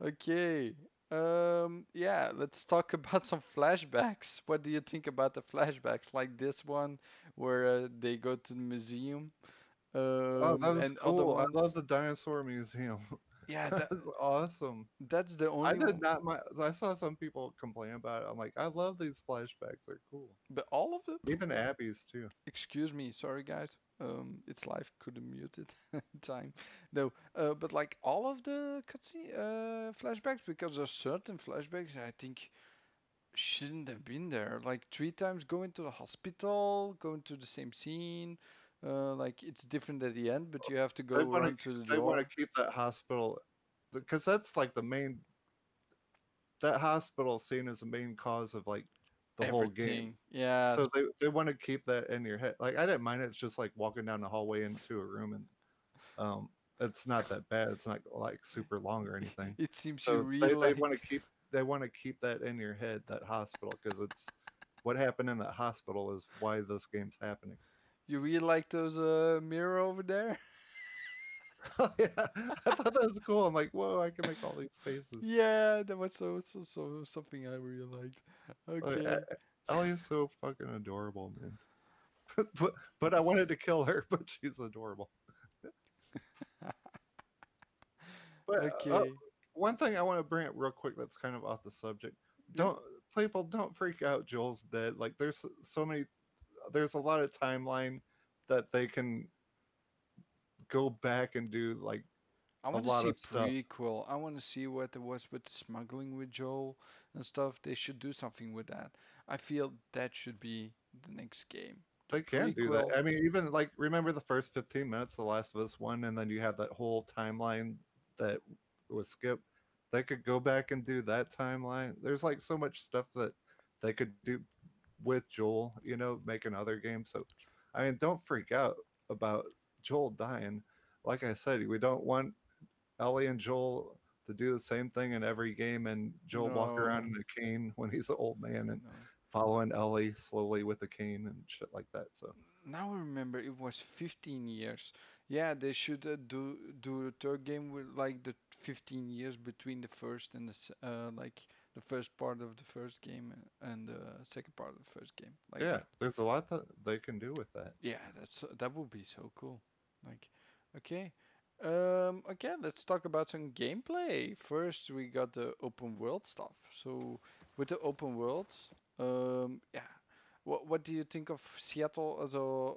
Okay. Yeah, let's talk about some flashbacks. What do you think about the flashbacks like this one where they go to the museum oh, that was and other cool. I love ones? the dinosaur museum. Yeah, That was awesome. that's the I only did one. not mind. I saw some people complain about it. I'm like, I love these flashbacks. They're cool. But all of them? Even Abby's too. Excuse me, sorry guys. It's live, couldn't mute it in time. No, but like all of the cutscene flashbacks because there's certain flashbacks I think shouldn't have been there. Like 3 times going to the hospital, going to the same scene. Like it's different at the end, but you have to They go want to run to the they want to door. keep that hospital because that's like the main that hospital scene is the main cause of like the whole game. Everything. Yeah. So they want to keep that in your head. Like I didn't mind it. It's just like walking down the hallway into a room and um it's not that bad. It's not like super long or anything. It seems you So really like they want to keep that in your head, that hospital, because it's what happened in that hospital is why this game's happening. you really like those mirror over there. Oh yeah, I thought that was cool. I'm like, whoa, I can make all these faces. Yeah, that was so something I really liked. Like, Okay. Ellie is so fucking adorable, man. But I wanted to kill her, but she's adorable. But Okay. one thing I want to bring up real quick that's kind of off the subject. Yep. Don't people don't freak out. Joel's dead. Like there's so many. There's a lot of timeline that they can go back and do like I a want to lot see of stuff. prequel. I want to see what it was with smuggling with Joel and stuff. They should do something with that. I feel that should be the next game. The They can do that. prequel. I mean, even like remember the first 15 minutes, The Last of Us one, and then you have that whole timeline that was skipped. They could go back and do that timeline. There's like so much stuff that they could do with Joel, you know, make another game. So, I mean, don't freak out about Joel dying. Like I said, we don't want Ellie and Joel to do the same thing in every game, and Joel walk around No, in a cane when he's an old man and no. following Ellie slowly with a cane and shit like that. So, Now I remember it was 15 years. Yeah, they should do a third game with like the 15 years between the first and like the first part of the first game and the second part of the first game, like yeah, that. there's a lot that they can do with that. Yeah, that would be so cool. Like, okay. Okay, let's talk about some gameplay. First, we got the open world stuff. So, with the open world, yeah, what do you think of Seattle as a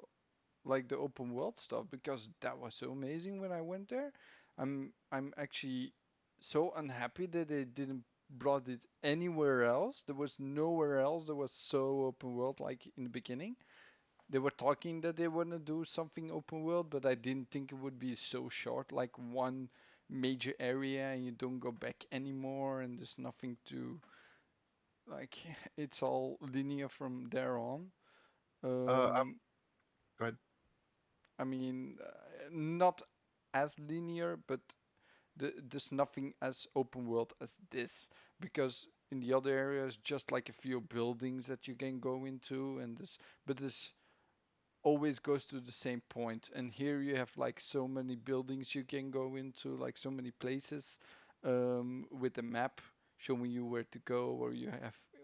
like the open world stuff? Because that was so amazing when I went there. I'm actually so unhappy that they didn't brought it anywhere else. There was nowhere else that was so open world like in the beginning. They were talking that they want to do something open world, but I didn't think it would be so short, like one major area and you don't go back anymore, and there's nothing to like. It's all linear from there on. I'm Um, good. I mean, not as linear, but there's nothing as open world as this because in the other areas just like a few buildings that you can go into and this, but this always goes to the same point. And here you have like so many buildings you can go into, like so many places with a map showing you where to go,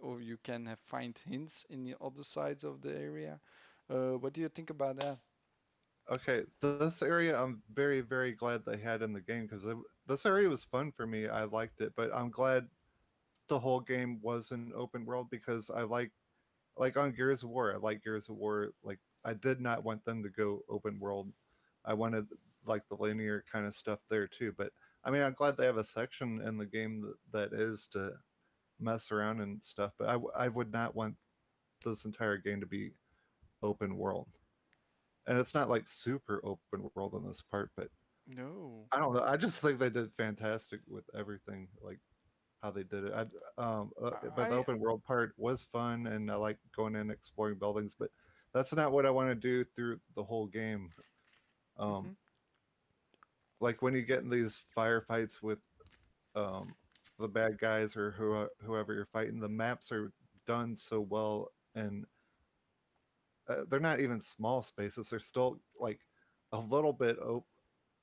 or you can have find hints in the other sides of the area. What do you think about that? Okay, this area I'm very, very glad they had in the game because this area was fun for me. I liked it, but I'm glad the whole game was an open world because I like on Gears of War. I like Gears of War. Like I did not want them to go open world. I wanted like the linear kind of stuff there too. But I mean, I'm glad they have a section in the game that is to mess around and stuff. But I would not want this entire game to be open world. And it's not like super open world in this part, but No, I don't know. I just think they did fantastic with everything, like how they did it. But the I open world part was fun, and I like going in and exploring buildings. But that's not what I want to do through the whole game. Um, hmm like when you get in these firefights with um, the bad guys or whoever you're fighting, the maps are done so well, and they're not even small spaces. They're still like a little bit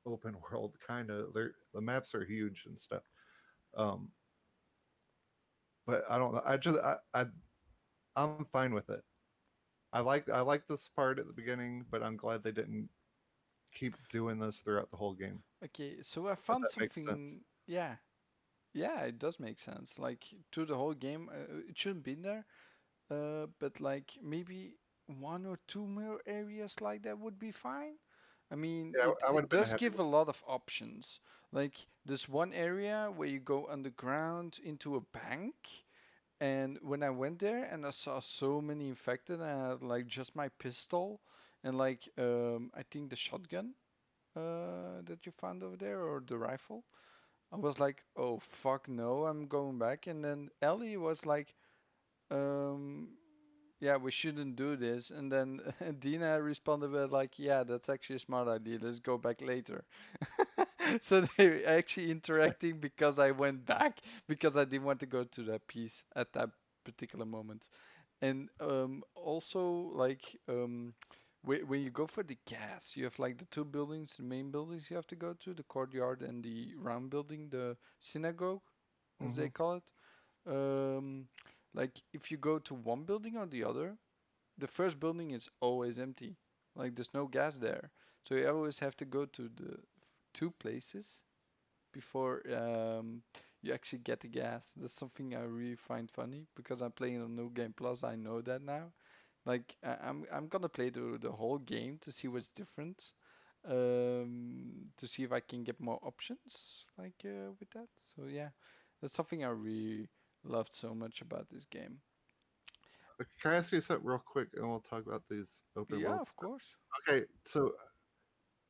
open world kind of. They're the maps are huge and stuff. Um, but I don't know. I'm fine with it. I like this part at the beginning, but I'm glad they didn't keep doing this throughout the whole game. okay, so I If found that makes sense. something. Yeah, yeah, it does make sense. Like to the whole game, it shouldn't be there. But like maybe one or two more areas like that would be fine. I mean, Yeah, I would it have been does happy give with a lot of options. Like this one area where you go underground into a bank, and when I went there and I saw so many infected, and I had like just my pistol and like I think the shotgun that you found over there or the rifle. I was like, oh fuck no, I'm going back. And then Ellie was like, um, yeah, we shouldn't do this. And then Dina responded with like, yeah, that's actually a smart idea. Let's go back later. So they actually interacting because I went back because I didn't want to go to that piece at that particular moment. And also like when you go for the gas, you have like the two buildings, the main buildings you have to go to, the courtyard and the round building, the synagogue, it. as they call it. Um, like if you go to one building or the other, the first building is always empty. Like there's no gas there. So you always have to go to the two places before you actually get the gas. That's something I really find funny because I'm playing on No Game Plus. I know that now. Like I'm gonna play the whole game to see what's different. To see if I can get more options like with that. So yeah, that's something I really loved so much about this game. Can I ask you something real quick, and we'll talk about these open Yeah, world of stuff? course. Okay, so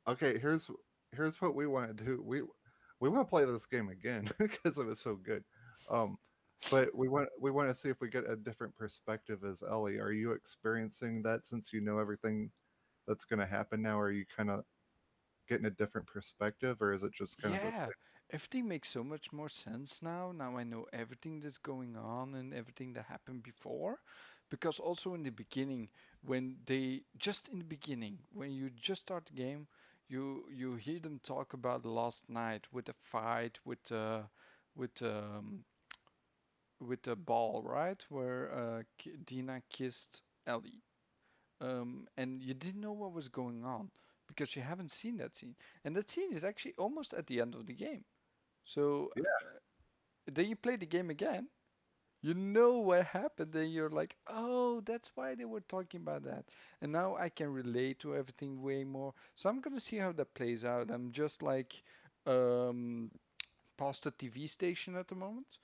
okay, here's what we want to do. We want to play this game again because it was so good. Um, But we want to see if we get a different perspective as Ellie. Are you experiencing that since you know everything that's going to happen now? Are you kind of getting a different perspective, or is it just kind of the Yeah, same? everything makes so much more sense now. Now I know everything that's going on and everything that happened before. Because also in the beginning, just in the beginning, when you just start the game, you hear them talk about last night with the fight with with the ball, right? Where Dina kissed Ellie. And you didn't know what was going on because you haven't seen that scene. And that scene is actually almost at the end of the game. So Yeah, then you play the game again. You know what happened, and you're like, oh, that's why they were talking about that. And now I can relate to everything way more. So I'm gonna see how that plays out. I'm just like um, past the TV station at the moment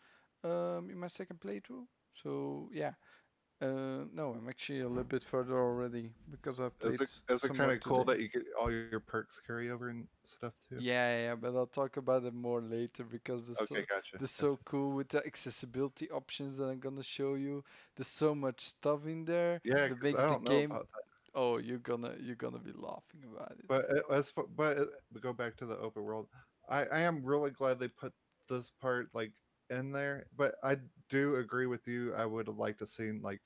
in my second playthrough. So yeah, no, I'm actually a little bit further already because I've is played it some kind more of cool today. that you get all your perks carry over and stuff too? Yeah, but I'll talk about it more later because Okay, gotcha, they're so gotcha. cool with the accessibility options that I'm gonna show you. There's so much stuff in there Yeah, that because I makes the don't know game. about that. Oh, you're gonna be laughing about it. But we go back to the open world. I am really glad they put this part like in there. But I do agree with you. I would have liked to seen like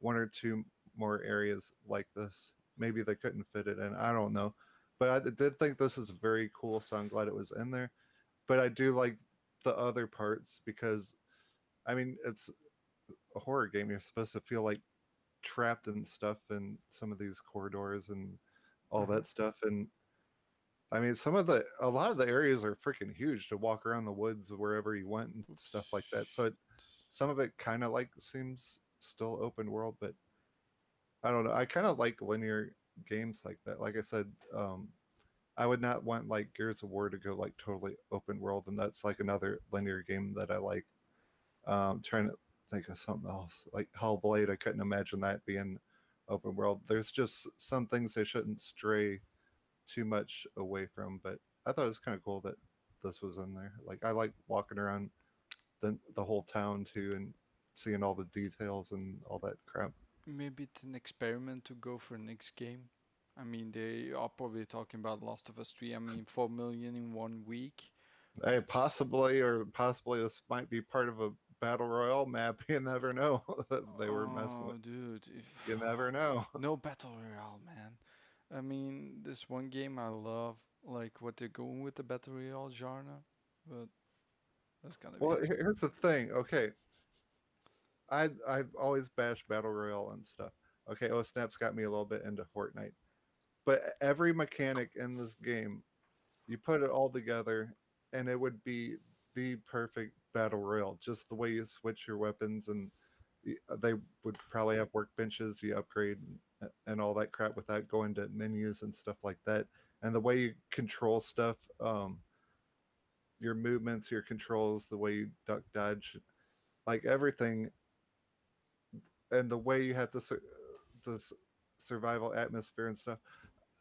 one or two more areas like this. Maybe they couldn't fit it in. I don't know. But I did think this is very cool, so I'm glad it was in there. But I do like the other parts because I mean it's a horror game. You're supposed to feel like trapped and stuff in some of these corridors and all Uh-huh. that stuff. And I mean, a lot of the areas are freaking huge to walk around the woods wherever you went and stuff like that. Oops. Some of it kind of like seems still open world, but I don't know. I kind of like linear games like that. Like I said, I would not want like Gears of War to go like totally open world, and that's like another linear game that I like. Trying to think of something else like Hellblade. I couldn't imagine that being open world. There's just some things they shouldn't stray too much away from, but I thought it was kind of cool that this was in there. Like I like walking around the whole town too and seeing all the details and all that crap. Maybe it's an experiment to go for next game. I mean, they are probably talking about Last of Us 3. I mean, 4 million in 1 week. Hey, That's possibly this might be part of a battle royale map. You never know that they were messing with. oh, dude. If You never know. no battle royale, man. I mean, this one game I love, like what they're going with the battle royale genre, but that's gonna be Well, hard. here's the thing. Okay, I've always bashed battle royale and stuff. Okay, oh snap's got me a little bit into Fortnite, but every mechanic in this game, you put it all together, and it would be the perfect battle royale. Just the way you switch your weapons, and they would probably have workbenches you upgrade and all that crap without going to menus and stuff like that. And the way you control stuff, your movements, your controls, the way you duck dodge, like everything, and the way you have this survival atmosphere and stuff.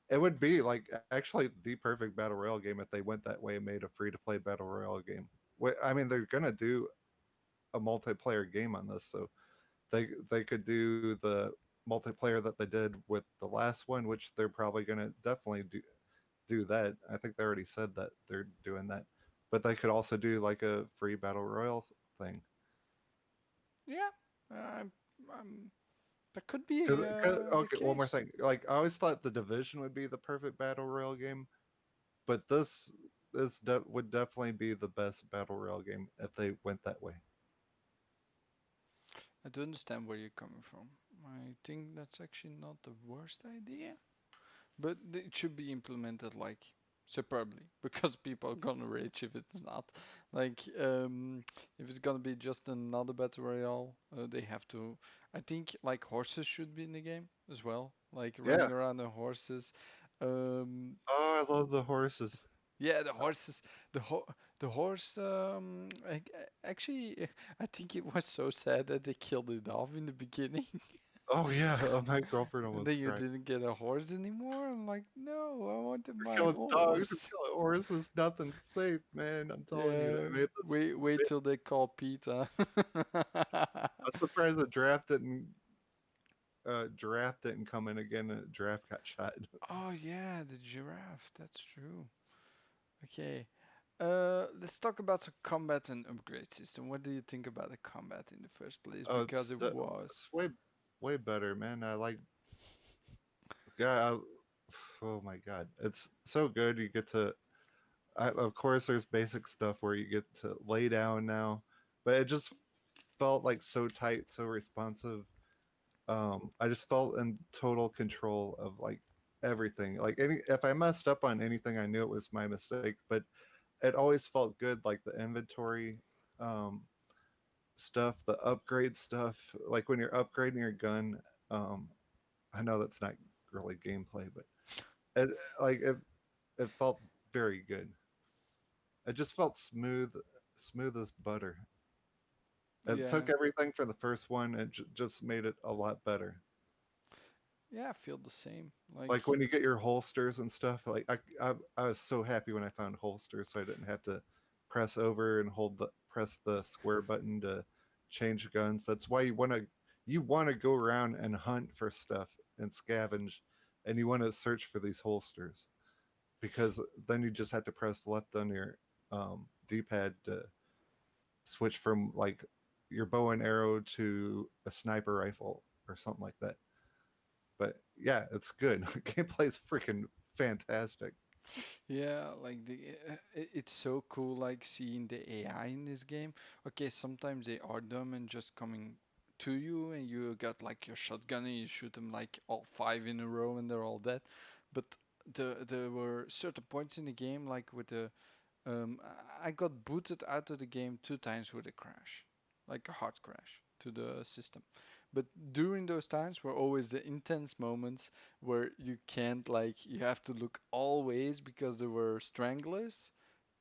It would be like actually the perfect battle royale game if they went that way and made a free to play battle royale game. I mean, they're gonna do a multiplayer game on this, so they could do the multiplayer that they did with the last one, which they're probably gonna definitely do that. I think they already said that they're doing that, but they could also do like a free battle royale thing. Yeah, I'm, I'm, that could be Cause the okay, one more case. thing. Like I always thought the Division would be the perfect battle royale game, but this would definitely be the best battle royale game if they went that way. I do understand where you're coming from. I think that's actually not the worst idea. But it should be implemented like superbly because people are gonna rage if it's not. Like, if it's gonna be just another battle royale, they have to. I think like horses should be in the game as well, like Yeah. running around on horses. Um, Oh, I love the horses. yeah, the horses, the ho the horse. Actually, I think it was so sad that they killed it off in the beginning. Oh yeah, my girlfriend And almost then you cried. didn't get a horse anymore? I'm like, no, I wanted We're my killing dogs, we're horse. killing horses. Nothing's safe, man. I'm telling you. Yeah, I made this. wait till they call Peter. I'm surprised the giraffe didn't come in again, and the giraffe got shot. Oh yeah, the giraffe. That's true. Okay. Let's talk about the combat and upgrade system. What do you think about the combat in the first place? Oh, Because it was. it's way better, man. I like. God, oh my God, it's so good. You get to. Of course, there's basic stuff where you get to lay down now, but it just felt like so tight, so responsive. I just felt in total control of like everything. Like any if I messed up on anything, I knew it was my mistake, but it always felt good. Like the inventory um, stuff, the upgrade stuff. Like when you're upgrading your gun, um, I know that's not really gameplay, but it like it felt very good. It just felt smooth as butter. It Yeah. took everything for the first one and just made it a lot better. Yeah, I feel the same. Like, Like when you get your holsters and stuff, like I was so happy when I found holsters, so I didn't have to press over and press the square button to change guns. That's why you want to go around and hunt for stuff and scavenge, and you want to search for these holsters because then you just have to press left on your D-pad to switch from like your bow and arrow to a sniper rifle or something like that. But yeah, it's good. Gameplay's freaking fantastic. yeah, like it's so cool, like seeing the AI in this game. Okay, sometimes they are dumb and just coming to you, and you got like your shotgun and you shoot them like all five in a row, and they're all dead. But there were certain points in the game, like with the I got booted out of the game 2 times with a crash, like a hard crash to the system. But during those times were always the intense moments where you can't, like, you have to look all ways because there were stranglers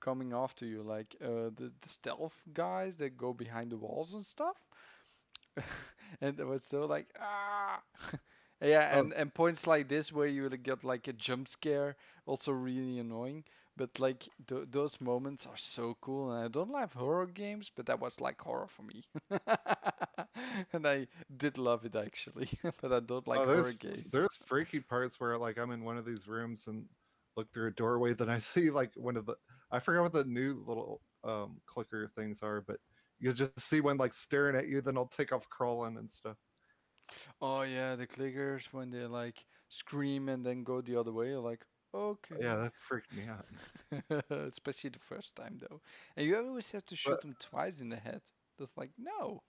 coming after you, like the stealth guys that go behind the walls and stuff. And it was so like ah. Yeah, Oh, and points like this where you would get like a jump scare, also really annoying. But like those moments are so cool, and I don't like horror games, but that was like horror for me. And I did love it actually, but I don't like oh, horror games. there's freaky parts where like I'm in one of these rooms and look through a doorway, then I see like one of the I forgot what the new little clicker things are, but you just see one like staring at you, then I'll take off crawling and stuff. Oh yeah, the clickers when they like scream and then go the other way, like Yeah, okay. that freaked me out. Especially the first time though. And you always have to shoot But them twice in the head. That's like no.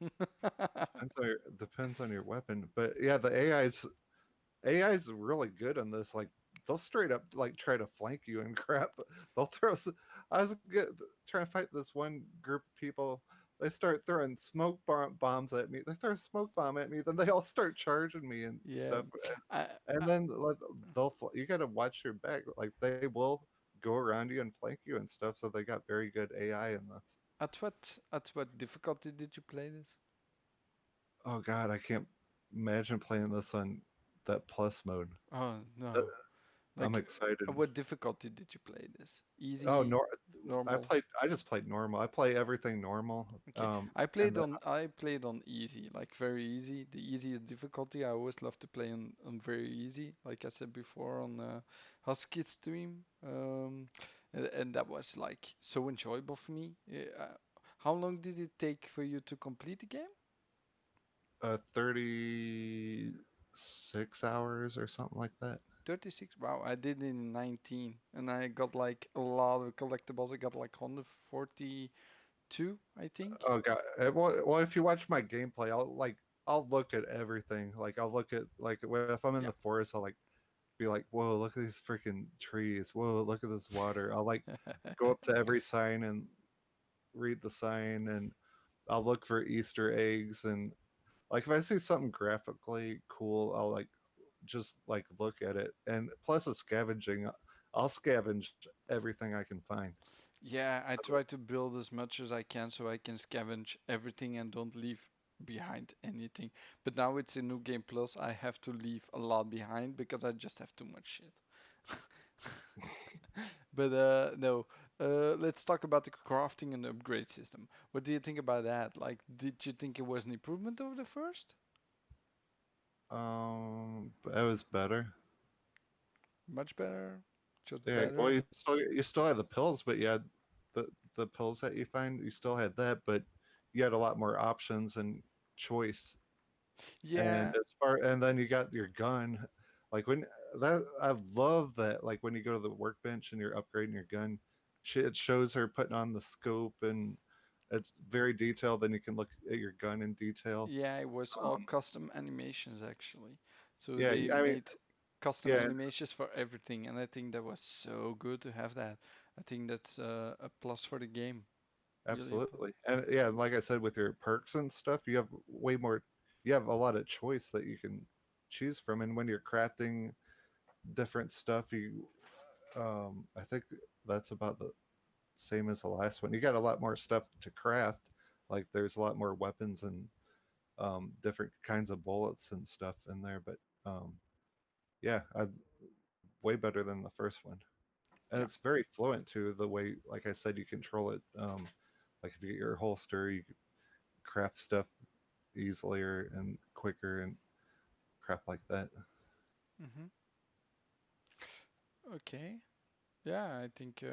depends on your weapon. But yeah, the AI's really good on this. Like they'll straight up like try to flank you and crap. They'll I was trying to fight this one group of people. They start throwing bombs at me. They throw a smoke bomb at me. Then they all start charging me and Yeah. stuff. I, And I, then you got to watch your back. Like they will go around you and flank you and stuff. So they got very good AI in this. at what difficulty did you play this? Oh God, I can't imagine playing this on that plus mode. Oh Uh, no. I'm Like excited. at what difficulty did you play this? Oh, Easy, normal? I just played normal. I play everything normal. Okay. And I played on easy, like very easy. The easiest difficulty. I always love to play on very easy, like I said before on Husky stream. And that was like so enjoyable for me. Yeah, how long did it take for you to complete the game? 36 hours or something like that. 36. Wow, I did it in 19, and I got like a lot of collectibles. I got like 142, I think. Oh God. Well, if you watch my gameplay, I'll look at everything. Like I'll look at like if I'm in Yeah. the forest, I'll like be like, whoa, look at these freaking trees. Whoa, look at this water. I'll like go up to every sign and read the sign, and I'll look for Easter eggs, and like if I see something graphically cool, I'll like just like look at it. And plus the scavenging, I'll scavenge everything I can find. Yeah, I So try to build as much as I can so I can scavenge everything and don't leave behind anything. But now it's in New Game Plus, I have to leave a lot behind because I just have too much shit. But no, let's talk about the crafting and the upgrade system. What do you think about that? Like, did you think it was an improvement over the first? It was better. Much better? Just Yeah, well, better? you still had the pills, but you had the pills that you find. You still had that, but you had a lot more options and choice. And Yeah, and then you got your gun. Like when that I love that. Like when you go to the workbench and you're upgrading your gun, it shows her putting on the scope and it's very detailed. Then you can look at your gun in detail. yeah, it was all Um, custom animations actually. So yeah, they I mean, made custom yeah, animations for everything, and I think that was so good to have that. I think that's a plus for the game. Really a plus. absolutely. And yeah, like I said, with your perks and stuff, you have way more. You have a lot of choice that you can choose from. And when you're crafting different stuff, I think that's about the same as the last one. You got a lot more stuff to craft. Like there's a lot more weapons and different kinds of bullets and stuff in there. But yeah, way better than the first one. And Yeah. it's very fluent too. The way, like I said, you control it. Like if you get your holster, you craft stuff easily and quicker and crap like that. Mhm. Okay. Yeah, I think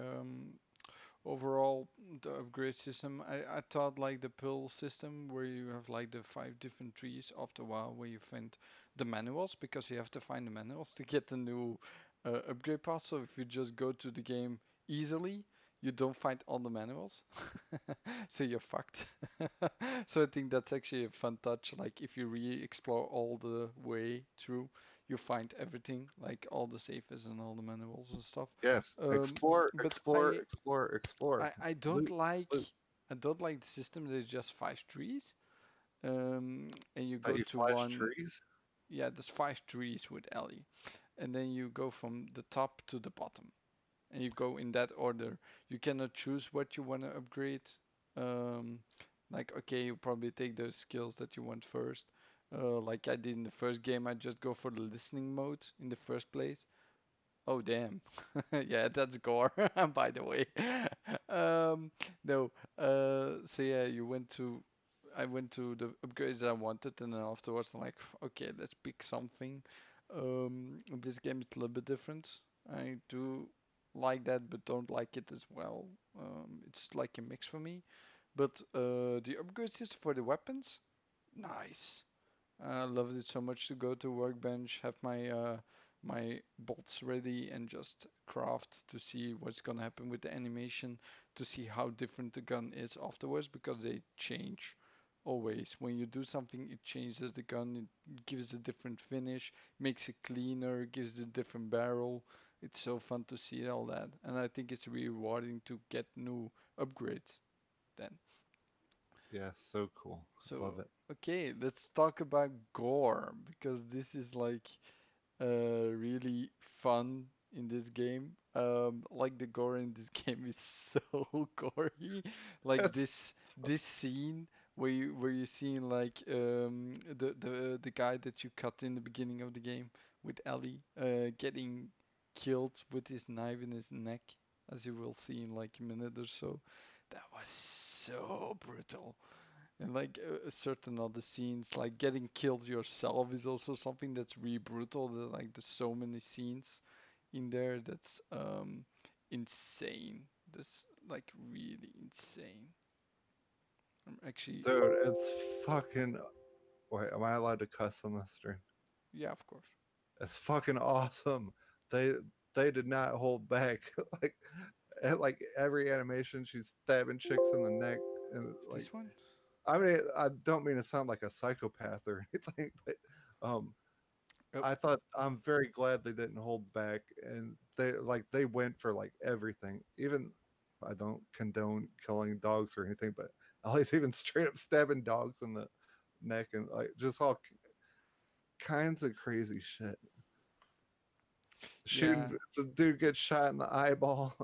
overall the upgrade system, I thought like the pill system where you have like the five different trees after a while where you find the manuals because you have to find the manuals to get the new upgrade path. So if you just go to the game easily, you don't find all the manuals. So you're fucked. So I think that's actually a fun touch. Like if you re-explore all the way through, you find everything, like all the safes and all the manuals and stuff. Yes, Um, explore, but explore, explore, explore. I don't Loot, like loot. the system. There's just five trees, and you That go you to flash one. trees. Yeah, there's five trees with Ellie, and then you go from the top to the bottom, and you go in that order. You cannot choose what you want to upgrade. Um, like okay, you probably take those skills that you want first. Like I did in the first game, I just go for the listening mode in the first place. Oh damn. Yeah, that's gore, by the way. Um, no. So yeah, I went to the upgrades I wanted, and then afterwards I'm like, okay, let's pick something. This game is a little bit different. I do like that, but don't like it as well. It's like a mix for me. But the upgrades is for the weapons, nice. I loved it so much to go to workbench, have my bolts ready, and just craft to see what's gonna happen with the animation, to see how different the gun is afterwards because they change always. When you do something, it changes the gun, it gives a different finish, makes it cleaner, gives it a different barrel. It's so fun to see all that, and I think it's rewarding to get new upgrades then. Yeah, so cool. Love So, it. okay, let's talk about gore because this is like really fun in this game. Like the gore in this game is so gory. Like That's this scene where you seeing like the guy that you cut in the beginning of the game with Ellie getting killed with his knife in his neck, as you will see in like a minute or so. That was so brutal. And like certain other scenes, like getting killed yourself is also something that's really brutal. Like there's so many scenes in there that's insane. That's like really insane. I'm actually, dude. It's fucking. Wait, am I allowed to cuss on this stream? yeah, of course. It's fucking awesome. They they did not hold back. like like every animation, she's stabbing chicks in the neck and like. This one? I mean, I don't mean to sound like a psychopath or anything, but um, Oh, I thought I'm very glad they didn't hold back and they went for like everything. Even I don't condone killing dogs or anything, but at least even straight up stabbing dogs in the neck and like just all kinds of crazy shit. Shooting, yeah. the dude gets shot in the eyeball.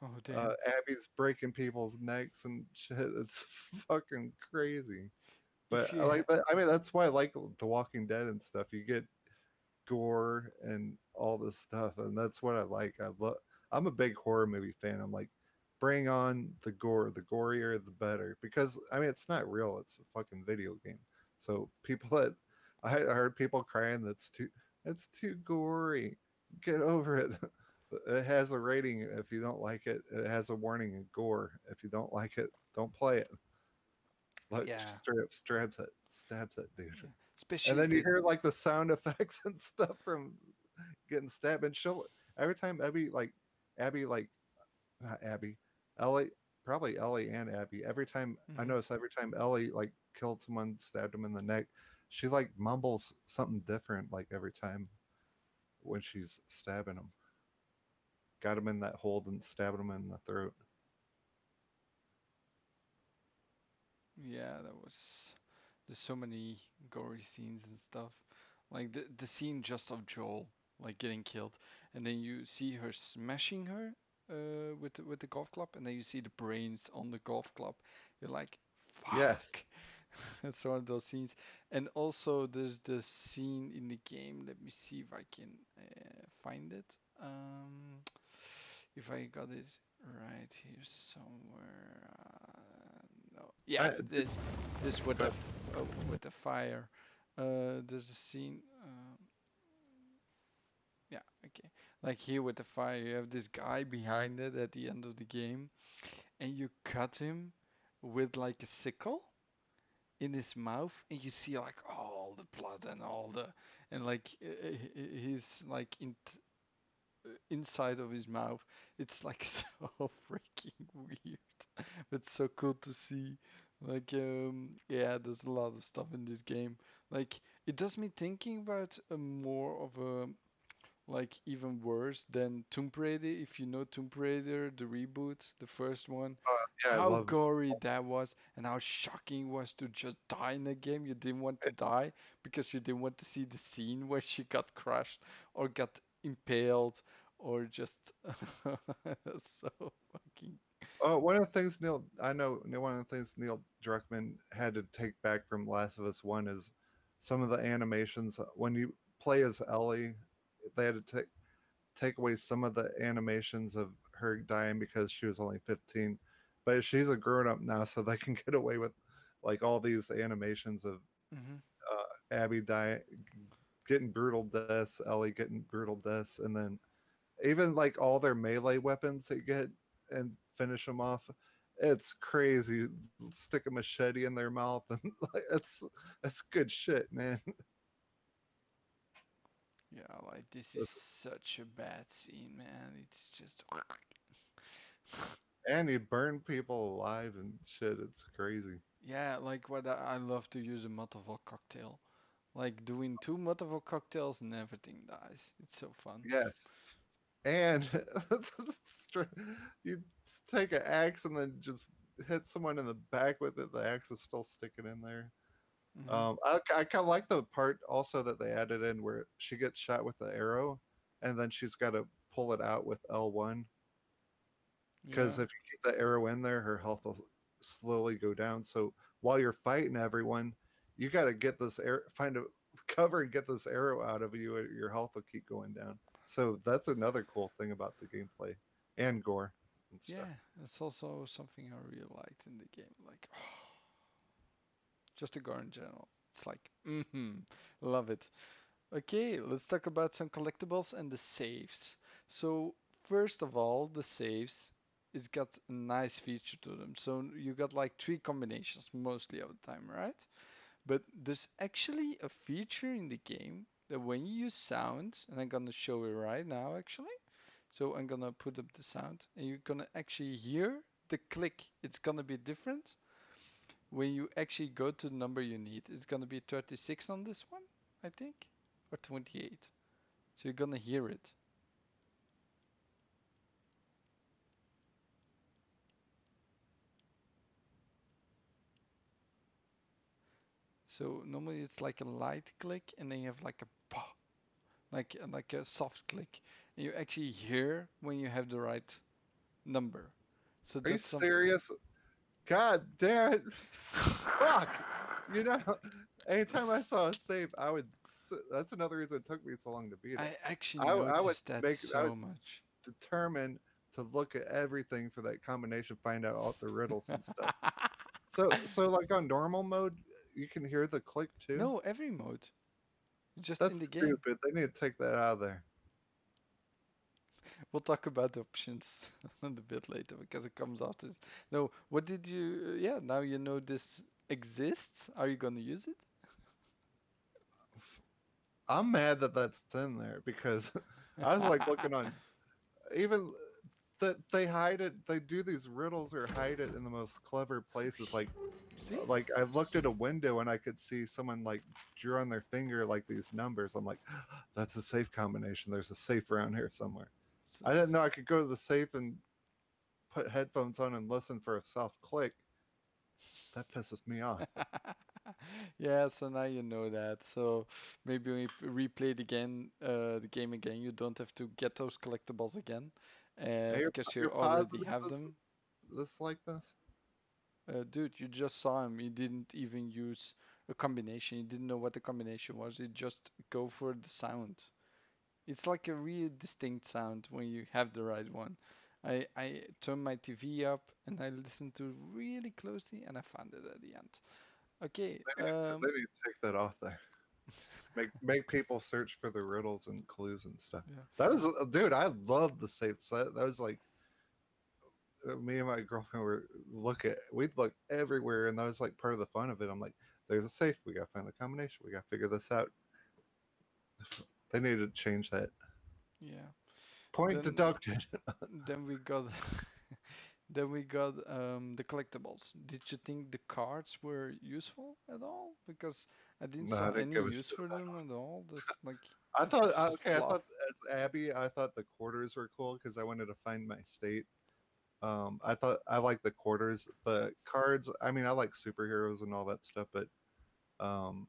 Oh damn. Abby's breaking people's necks and shit. It's fucking crazy. But If I you like that. I mean, that's why I like The Walking Dead and stuff. You get gore and all this stuff, and that's what I like. I'm a big horror movie fan. I'm like, bring on the gore. The gorier, the better. Because I mean, it's not real. It's a fucking video game. So people that I heard people crying that's too gory. Get over it. It has a rating if you don't like it. It has a warning of gore. If you don't like it, don't play it. Like Yeah, just straight up stabs that dude. yeah. And Especially then you the. hear like the sound effects and stuff from getting stabbed. And she'll every time Abby like not Abby, Ellie, probably Ellie and Abby. Every time I Mhm. notice, every time Ellie like killed someone, stabbed him in the neck, she like mumbles something different. Like every time when she's stabbing him, got him in that hold and stabbing him in the throat. Yeah, that was. There's so many gory scenes and stuff. Like the scene just of Joel like getting killed, and then you see her smashing her with the golf club, and then you see the brains on the golf club. You're like, Yes, fuck. It's one of those scenes. And also there's the scene in the game. Let me see if I can find it. If I got it right here somewhere. No. Yeah, I, this with the but with the fire. There's a scene. Yeah, okay. Like here with the fire, you have this guy behind it at the end of the game, and you cut him with like a sickle in his mouth, and you see like all the blood and all the and like he's like inside of his mouth. It's like so freaking weird, but so cool to see. Like yeah, there's a lot of stuff in this game. Like it does me thinking about a more of a like even worse than Tomb Raider. If you know Tomb Raider, the reboot, the first one, yeah, I how love. gory that was and how shocking it was to just die in a game. You didn't want to die because you didn't want to see the scene where she got crushed or got impaled or just so fucking. One of the things I know one of the things Neil Druckmann had to take back from Last of Us One is some of the animations. When you play as Ellie, they had to take away some of the animations of her dying because she was only 15. But she's a grown up now, so they can get away with like all these animations of Hmm. Abby dying, getting brutal deaths, Ellie getting brutal deaths, and then even like all their melee weapons they get and finish them off. It's crazy. Stick a machete in their mouth, and like it's good shit, man. Yeah, like this is such a bad scene, man. It's just. And you burn people alive and shit. It's crazy. Yeah, like what I love to use a Molotov cocktail. Like doing two Molotov cocktails and everything dies. It's so fun. Yes, and you take an axe and then just hit someone in the back with it. The axe is still sticking in there. Hmm. I kind of like the part also that they added in where she gets shot with the arrow, and then she's got to pull it out with L1 Yeah. because if you keep the arrow in there, her health will slowly go down. So while you're fighting everyone, you got to get this air, find a cover and get this arrow out of you, or your health will keep going down. So that's another cool thing about the gameplay and gore and stuff. Yeah, that's also something I really liked in the game. Like, just the gore in general. It's like, love it. Okay, let's talk about some collectibles and the saves. So, first of all, the saves, it's got a nice feature to them. So, you got like three combinations mostly of the time, right? But there's actually a feature in the game that when you use sound, and I'm gonna show it right now actually. So I'm gonna put up the sound, and you're gonna actually hear the click. It's gonna be different when you actually go to the number you need. It's gonna be 36 on this one, I think, or 28. So you're gonna hear it. So normally it's like a light click, and then you have like a pah, like a soft click, and you actually hear when you have the right number. So Are you that's some. serious? God damn it! Fuck! You know, anytime I saw a save, I would. That's another reason it took me so long to beat it. I actually I would noticed that I would so much. determine to look at everything for that combination, find out all the riddles and stuff. So like on normal mode, you can hear the click too. No, every mode, just in That's the game. stupid. They need to take that out of there. We'll talk about the options a bit later because it comes after this. No, what did you? Yeah, now you know this exists. Are you gonna use it? I'm mad that that's in there because I was like looking on even that they hide it. They do these riddles or hide it in the most clever places. See? Like I looked at a window and I could see someone like drew on their finger like these numbers. I'm like, that's a safe combination. There's a safe around here somewhere. So, I didn't know I could go to the safe and put headphones on and listen for a soft click. That pisses me off. yeah, so now you know that. So maybe when you replay the game again, you don't have to get those collectibles again, Hey, because you you're already positive have this them. this like this? Dude, you just saw him. He didn't even use a combination. He didn't know what the combination was. He just go for the sound. It's like a real distinct sound when you have the right one. I turned my TV up and I listened to it really closely and I found it at the end. Okay, They need to take that off there. Make people search for the riddles and clues and stuff. yeah. That was dude. I loved the safe set. That was like me and my girlfriend we'd look everywhere, and that was like part of the fun of it. I'm like, there's a safe. We gotta find the combination. We gotta figure this out. They need to change that. Yeah. Point Then deducted. then we got then we got the collectibles. Did you think the cards were useful at all? Because I didn't No, I saw didn't any give a use shit for about them at all. This like I thought just okay. I fluff. thought as Abby, I thought the quarters were cool because I wanted to find my state. I thought I like the quarters, the cards. I mean, I like superheroes and all that stuff, but um,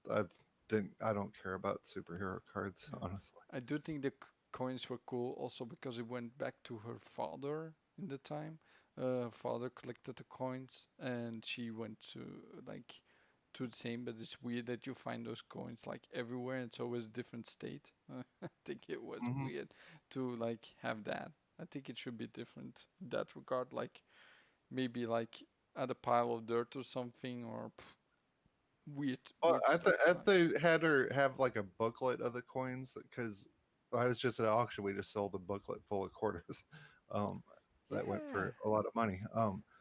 I didn't. I don't care about superhero cards, Yeah. honestly. I do think the coins were cool also because it went back to her father in the time. Her father collected the coins and she went to like to the same, but it's weird that you find those coins like everywhere. It's always a different state. I think it was Hmm. weird to like have that. I think it should be different in that regard, like maybe like at a pile of dirt or something or weird Well, weird stuff I like. they had her have like a booklet of the coins because I was just at an auction. We just sold a booklet full of quarters. Um, that went Yeah, for a lot of money.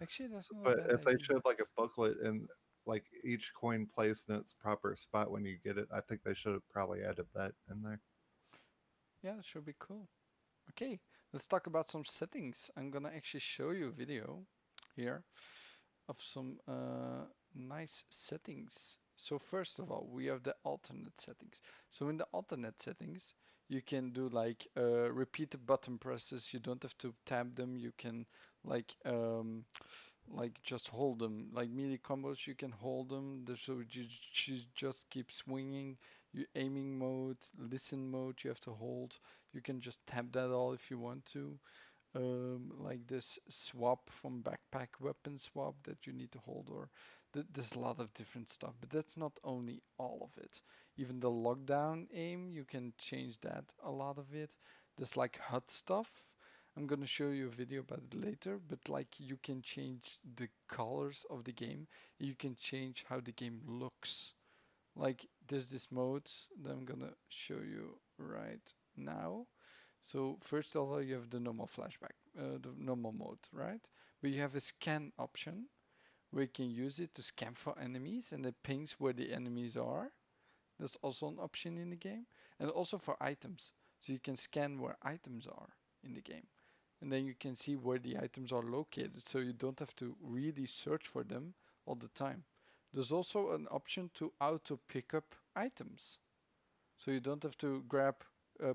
actually that's not a But bad if they idea. showed like a booklet and like each coin placed in its proper spot when you get it, I think they should have probably added that in there. Yeah, that should be cool. Okay, let's talk about some settings. I'm gonna actually show you a video here of some nice settings. So first of all, we have the alternate settings. So in the alternate settings, you can do like repeated button presses. You don't have to tap them. You can like just hold them. Like melee combos, you can hold them. So you just keep swinging. You aiming mode, listen mode, you have to hold. You can just tap that all if you want to. Like this swap from backpack weapon swap that you need to hold, or there's a lot of different stuff. But that's not only all of it. Even the lockdown aim, you can change that a lot of it. There's like HUD stuff. I'm gonna show you a video about it later, but like you can change the colors of the game. You can change how the game looks. Like there's this mode that I'm gonna show you right now. So first of all, you have the normal flashback, the normal mode, right? But you have a scan option where you can use it to scan for enemies and it pings where the enemies are. That's also an option in the game. And also for items. So you can scan where items are in the game. And then you can see where the items are located so you don't have to really search for them all the time. There's also an option to auto pick up items. So you don't have to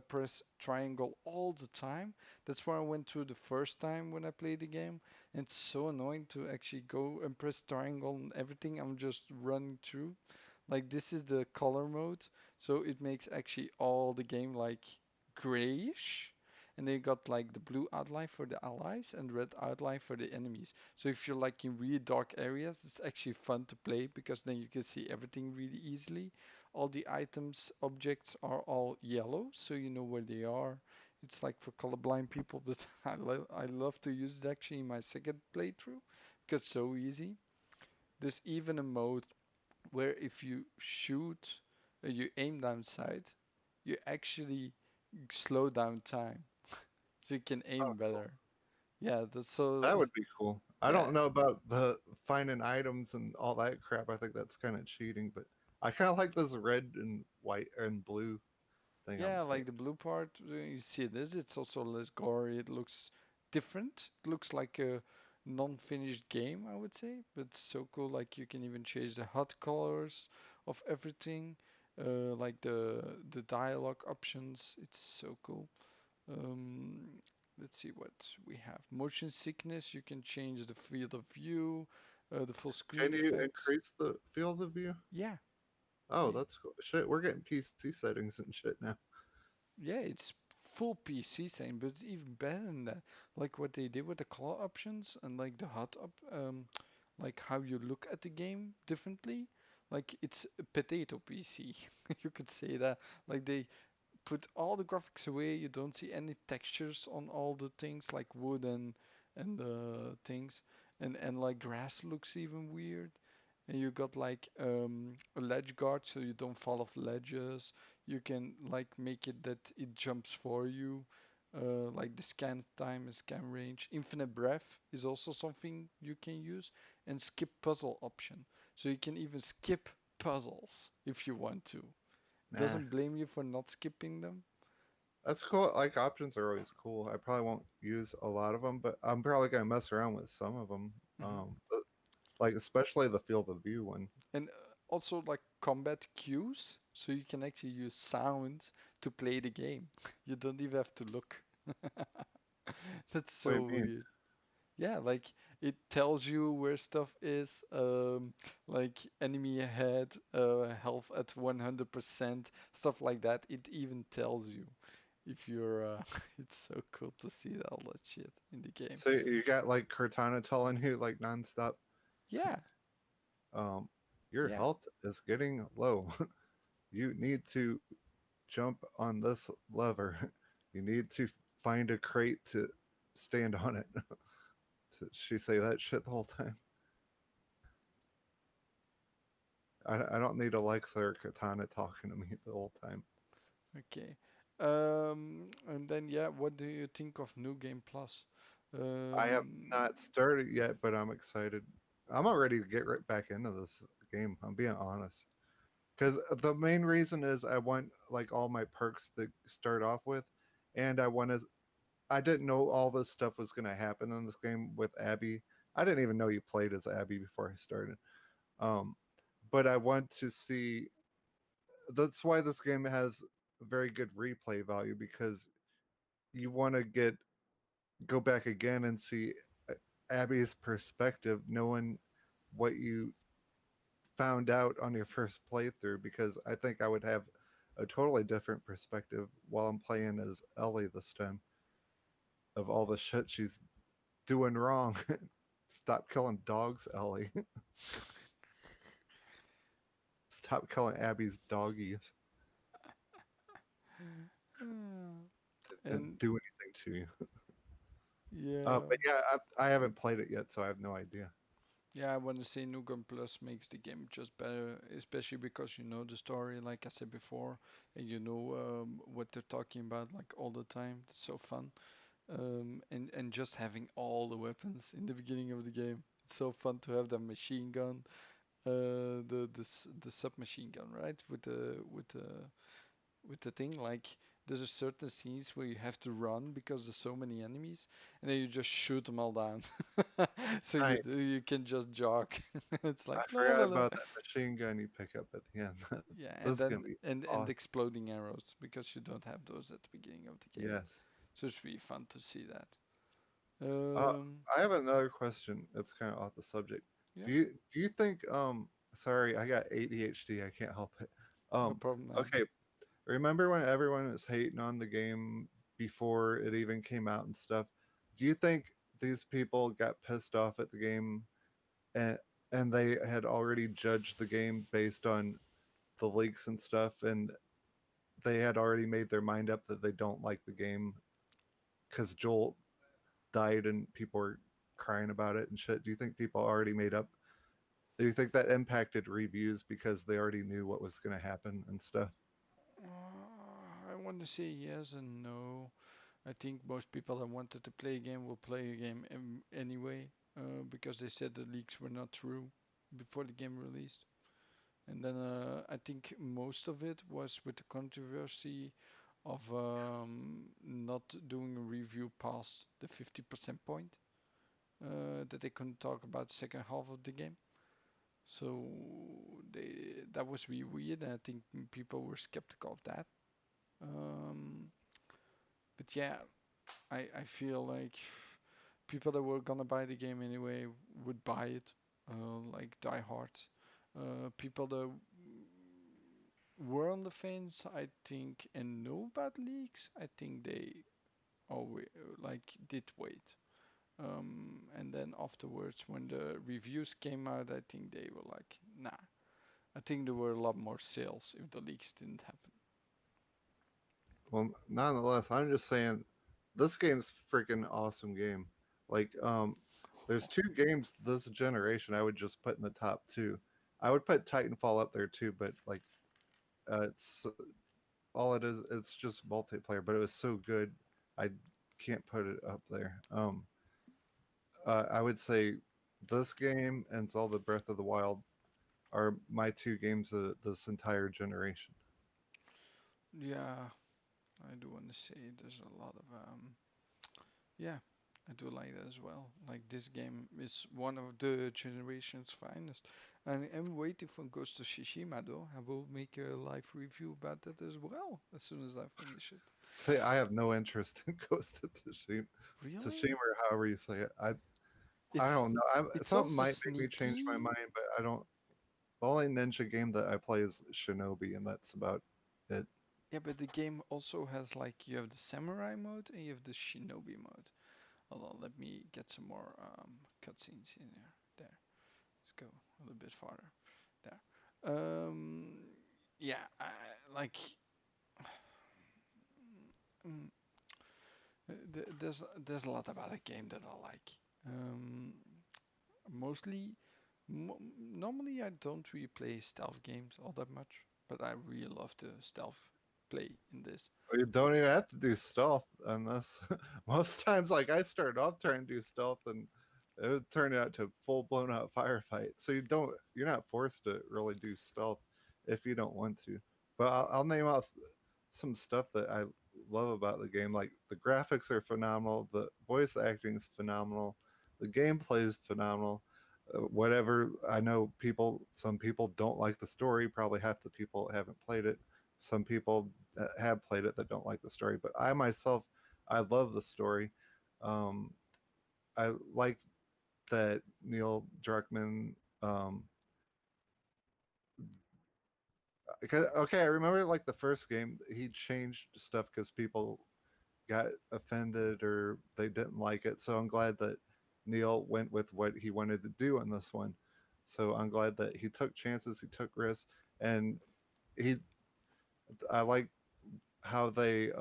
press triangle all the time. That's where I went through the first time when I played the game. And it's so annoying to actually go and press triangle and everything. I'm just running through. Like this is the color mode, so it makes actually all the game like grayish. And then you got like the blue outline for the allies and red outline for the enemies. So if you're like in really dark areas, it's actually fun to play because then you can see everything really easily. All the items, objects are all yellow, so you know where they are. It's like for colorblind people, but I love to use it actually in my second playthrough because it's so easy. There's even a mode where if you shoot, you aim down sight, you actually slow down time, so you can Oh, aim cool. better. Yeah, that's so. That would be cool. I Yeah, don't know about the finding items and all that crap. I think that's kind of cheating, but I kind of like this red and white and blue thing I'm yeah, seeing. like the blue part, you see this. It's also less gory. It looks different. It looks like a non-finished game, I would say, but it's so cool. Like you can even change the HUD colors of everything, like the dialogue options. It's so cool. Um, let's see what we have. Motion sickness. You can change the field of view, the full screen Can you effects. increase the field of view? Yeah, Oh, yeah, that's cool. Shit, we're getting PC settings and shit now. yeah, it's full PC saying, but it's even better than that. Like what they did with the color options and like the HUD like how you look at the game differently. Like it's a potato PC. You could say that. Like they put all the graphics away. You don't see any textures on all the things like wood and things, and like grass looks even weird. And you got like a ledge guard so you don't fall off ledges. You can like make it that it jumps for you. Like the scan time and scan range. Infinite breath is also something you can use, and skip puzzle option. So you can even skip puzzles if you want to. Nah, Doesn't blame you for not skipping them. that's cool. Like options are always cool. I probably won't use a lot of them, but I'm probably gonna mess around with some of them. Hmm. Like especially the field of view one. And also like combat cues, so you can actually use sound to play the game. You don't even have to look. That's What do so you mean? weird. Yeah, like it tells you where stuff is, like enemy ahead, health at 100%, stuff like that. It even tells you if you're. It's so cool to see all that shit in the game. So you got like Cortana telling you like nonstop, Yeah, um, your yeah. health is getting low. You need to jump on this lever. You need to find a crate to stand on it. She say that shit the whole time. I don't need Alexa or Katana talking to me the whole time. Okay. And then yeah, what do you think of New Game Plus? I have Um, not started yet, but I'm excited. I'm not ready to get right back into this game. I'm being honest. Because the main reason is I want like all my perks to start off with, and I want to. I didn't know all this stuff was going to happen in this game with Abby. I didn't even know you played as Abby before I started. Um, but I want to see. That's why this game has very good replay value because you want to get go back again and see Abby's perspective, knowing what you found out on your first playthrough. Because I think I would have a totally different perspective while I'm playing as Ellie this time of all the shit she's doing wrong. Stop killing dogs, Ellie. Stop killing Abby's doggies. Didn't and do anything to you. yeah, But yeah, I haven't played it yet, so I have no idea. yeah, I want to say New Game Plus makes the game just better, especially because you know the story, like I said before, and you know what they're talking about like all the time. It's so fun. And just having all the weapons in the beginning of the game. It's so fun to have the machine gun, the submachine gun, right? With the thing like there's a certain scenes where you have to run because there's so many enemies and then you just shoot them all down so you Nice. you can just jog. It's like I la forgot la la. about that machine gun you pick up at the end. Yeah, This and is gonna then be and awesome. exploding arrows because you don't have those at the beginning of the game, Yes. so it's really fun to see that. Uh, um I have another question. It's kind of off the subject. yeah, Do you think sorry, I got ADHD. I can't help it. no Um problem, man. okay, remember when everyone was hating on the game before it even came out and stuff? Do you think these people got pissed off at the game and they had already judged the game based on the leaks and stuff and they had already made their mind up that they don't like the game because Joel died and people were crying about it and shit? Do you think people already made up? Do you think that impacted reviews because they already knew what was going to happen and stuff? I want to say yes and no. I think most people that wanted to play a game will play a game anyway, because they said the leaks were not true before the game released. And then I think most of it was with the controversy of not doing a review past the 50% point, that they couldn't talk about the second half of the game. So that was really weird, and I think people were skeptical of that. Um, but yeah, I feel like people that were gonna buy the game anyway would buy it, like diehards. People that were on the fence, I think, and know about leaks, I think they always like did wait. And then afterwards, when the reviews came out, I think they were like, nah. I think there were a lot more sales if the leaks didn't happen. Well, nonetheless, I'm just saying this game's freaking awesome game. Like, there's two games this generation I would just put in the top two. I would put Titanfall up there too, but like, it's all it is. It's just multiplayer, but it was so good, I can't put it up there. I would say this game and Zelda Breath of the Wild are my two games of this entire generation. Yeah, I do want to say there's a lot of yeah, I do like that as well. Like this game is one of the generation's finest. And I'm waiting for Ghost of Tsushima though. I will make a live review about that as well as soon as I finish it. Say, I have no interest in Ghost of Tsushima, Really? Tsushima or however you say it. I It's don't know. it's Something also might make me change my sneaky. mind, but I don't. The only ninja game that I play is Shinobi, and that's about it. Yeah, but the game also has like you have the samurai mode and you have the shinobi mode. Hold on, let me get some more cutscenes in there. There. Let's go a little bit farther. There. Um, yeah, like mm, there's a lot about a game that I like. Um, mostly, normally I don't really play stealth games all that much, but I really love the stealth play in this. You don't even have to do stealth on this. Most times, like I started off trying to do stealth, and it would turn out to full blown out firefight. So you're not forced to really do stealth if you don't want to. But I'll name off some stuff that I love about the game. Like the graphics are phenomenal, the voice acting is phenomenal, the gameplay is phenomenal. Whatever, I know some people don't like the story. Probably half the people haven't played it. Some people that have played it that don't like the story, but I myself, I love the story. Um, I like that Neil Druckmann. Okay, I remember like the first game, he changed stuff because people got offended or they didn't like it. So I'm glad that Neil went with what he wanted to do in this one. So I'm glad that he took chances, he took risks, and he. I like how they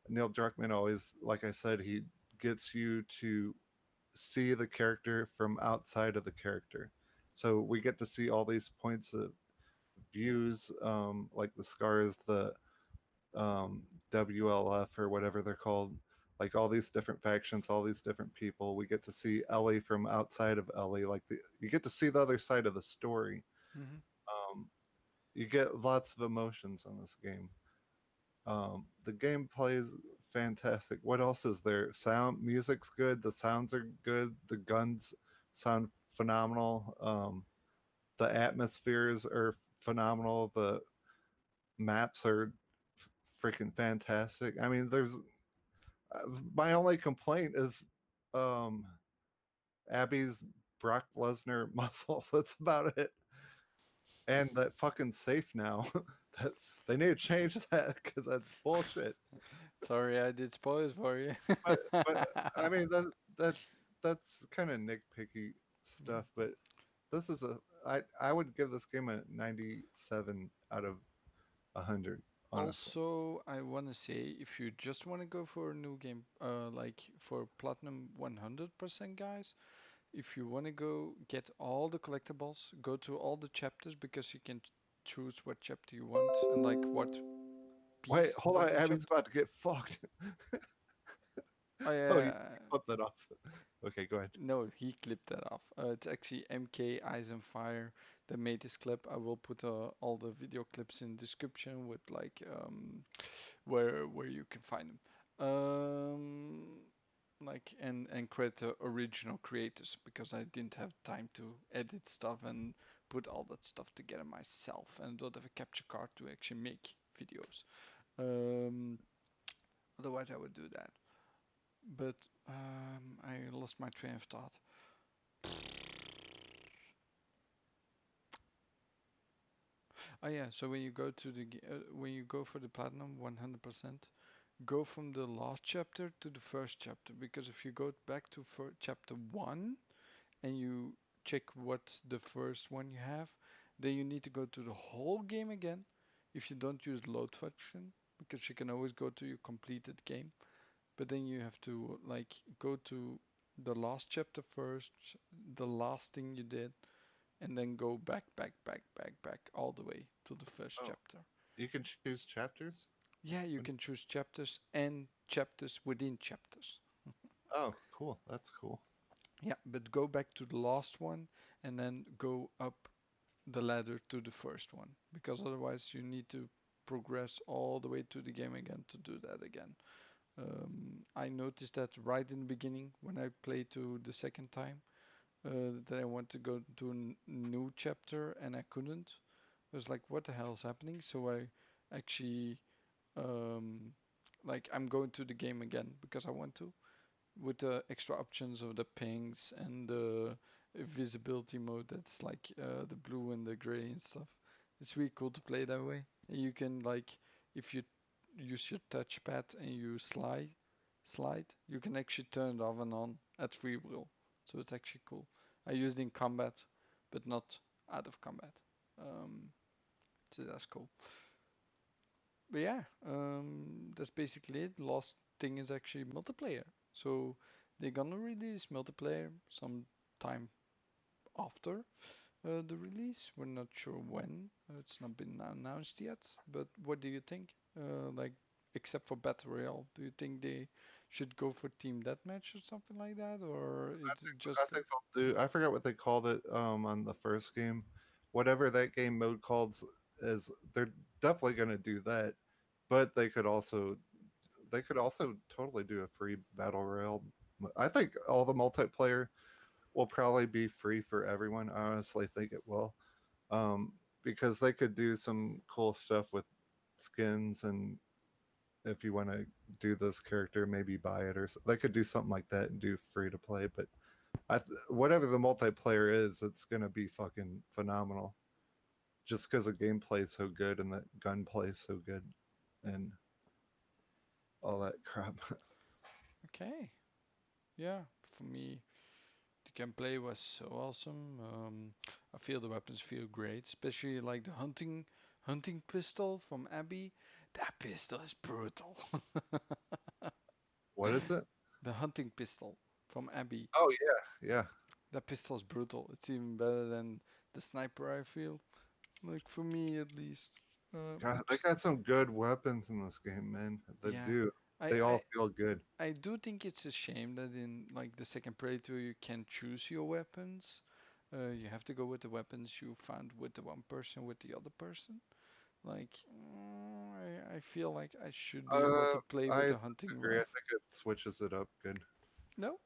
Neil Druckmann always, like I said, he gets you to see the character from outside of the character. So we get to see all these points of views, like the scars, the WLF or whatever they're called, like all these different factions, all these different people. We get to see Ellie from outside of Ellie, you get to see the other side of the story. Hmm. Um, you get lots of emotions in this game. The gameplay is fantastic. What else is there? Sound, music's good. The sounds are good. The guns sound phenomenal. The atmospheres are phenomenal. The maps are freaking fantastic. I mean, there's my only complaint is um, Abby's Brock Lesnar muscles. That's about it. And that fucking safe now. that they need to change that because that's bullshit. Sorry, I did spoilers for you. But I mean that's kind of nitpicky stuff. But this is I would give this game a 97 out of 100. honestly. Also, I want to say if you just want to go for a new game, like for Platinum 100% guys, if you want to go get all the collectibles, go to all the chapters because you can choose what chapter you want and like what Wait, piece hold of on. the Abby's chapter. about to get fucked. Oh Oh, you yeah, clip that off. Okay, go ahead. no, he clipped that off. It's actually MK Eyes and Fire that made this clip. I will put all the video clips in description with like where you can find them. Like and credit the original creators because I didn't have time to edit stuff and put all that stuff together myself and don't have a capture card to actually make videos. Um, Otherwise I would do that. But I lost my train of thought. Oh yeah, so when you go to when you go for the platinum 100%, go from the last chapter to the first chapter because if you go back to chapter 1 and you check what's the first one you have, then you need to go to the whole game again if you don't use load function because you can always go to your completed game, but then you have to like go to the last chapter first, the last thing you did, and then go back all the way to the first Oh, chapter. you can choose chapters? Yeah, you When- can choose chapters and chapters within chapters. Oh, cool. That's cool. Yeah, but go back to the last one and then go up the ladder to the first one because otherwise you need to progress all the way to the game again to do that again. I noticed that right in the beginning when I played to the second time that I want to go to a new chapter and I couldn't. I was like, what the hell is happening? So I actually um, like I'm going to the game again because I want to with the extra options of the pings and the visibility mode that's like the blue and the gray and stuff. It's really cool to play that way. And you can like if you use your touchpad and you slide, you can actually turn it off and on at free will. So it's actually cool. I used it in combat, but not out of combat. Um, so that's cool. But yeah, that's basically it. Last thing is actually multiplayer. So they're gonna release multiplayer sometime after the release. We're not sure when. It's not been announced yet. But what do you think? Like, except for Battle Royale, do you think they should go for Team Deathmatch or something like that, or it's I just think they'll do. I forgot what they called it on the first game. Whatever that game mode called is, they're definitely going to do that. But they could also totally do a free battle royale. I think all the multiplayer will probably be free for everyone. I honestly think it will, because they could do some cool stuff with skins, and if you want to do this character, maybe buy it, or they could do something like that and do free to play. But whatever the multiplayer is, it's gonna be fucking phenomenal. Just because the gameplay is so good and the gunplay is so good, and all that crap. okay? Yeah, for me, the gameplay was so awesome. I feel the weapons feel great, especially like the hunting pistol from Abby. That pistol is brutal. What is it? The hunting pistol from Abby. Oh yeah, yeah. That pistol is brutal. It's even better than the sniper. I feel like for me at least. God, they It's got some good weapons in this game, man. They yeah. do. I They all I feel good. I do think it's a shame that in like the second Predator you can choose your weapons. You have to go with the weapons you found with the one person with the other person. Like, I feel like I should be able Uh, to play with I the hunting disagree. I rifle. think it switches it up good. No,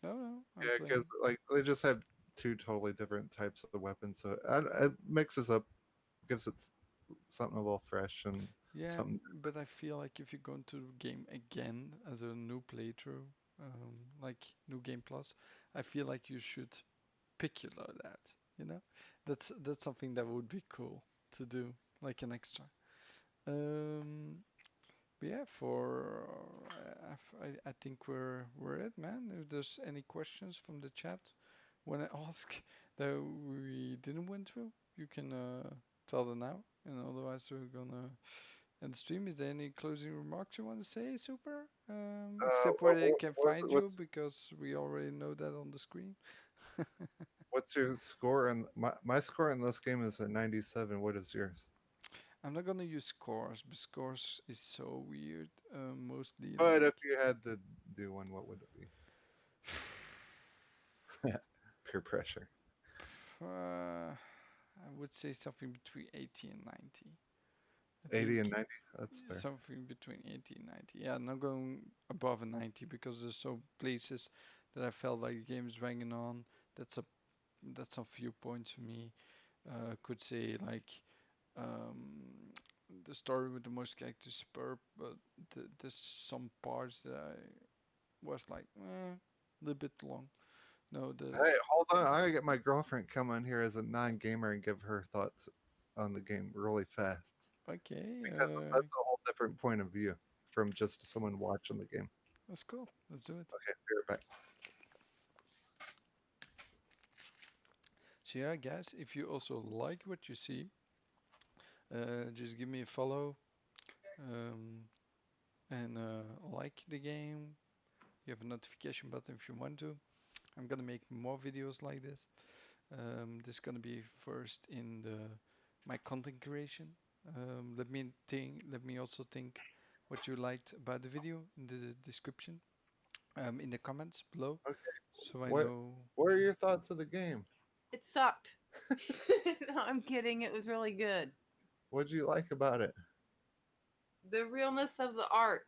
no, I'm Yeah, because playing. like they just have two totally different types of weapons, so it mixes up, gives it something a little fresh and Yeah, something. but I feel like if you go into the game again as a new playthrough, like New Game Plus, I feel like you should picular that. You know, that's something that would be cool to do, like an extra. Um, but yeah, for I think we're it, man. If there's any questions from the chat, when I ask that we didn't went through, you can tell them now, and otherwise we're gonna And stream, is there any closing remarks you want to say, Super? Uh, Except where they what, can find you, what's because we already know that on the screen. what's your score? And my score in this game is a 97. What is yours? I'm not gonna use scores, but scores is so weird. Mostly But like if you had to do one, what would it be? Peer pressure. I would say something between 80 and 90. I 80 and think 90. That's fair. something between 80 and 90. Yeah, not going above a 90 because there's so places that I felt like the game is banging on. That's a that's a few points for me. Could say like um, the story with the most characters superb, but there's some parts that I was like, a little bit long. No, the Hey, hold on. I gotta get my girlfriend come on here as a non-gamer and give her thoughts on the game really fast okay, because that's a whole different point of view from just someone watching the game. that's cool. Let's do it. Okay, be right back. So yeah, guys, if you also like what you see, just give me a follow um, and like the game. You have a notification button if you want to. I'm gonna make more videos like this. This is gonna be first in the my content creation. Let me also think what you liked about the video in the description, in the comments below, Okay, so I what know. what are your thoughts of the game? It sucked. No, I'm kidding. It was really good. What do you like about it? The realness of the art.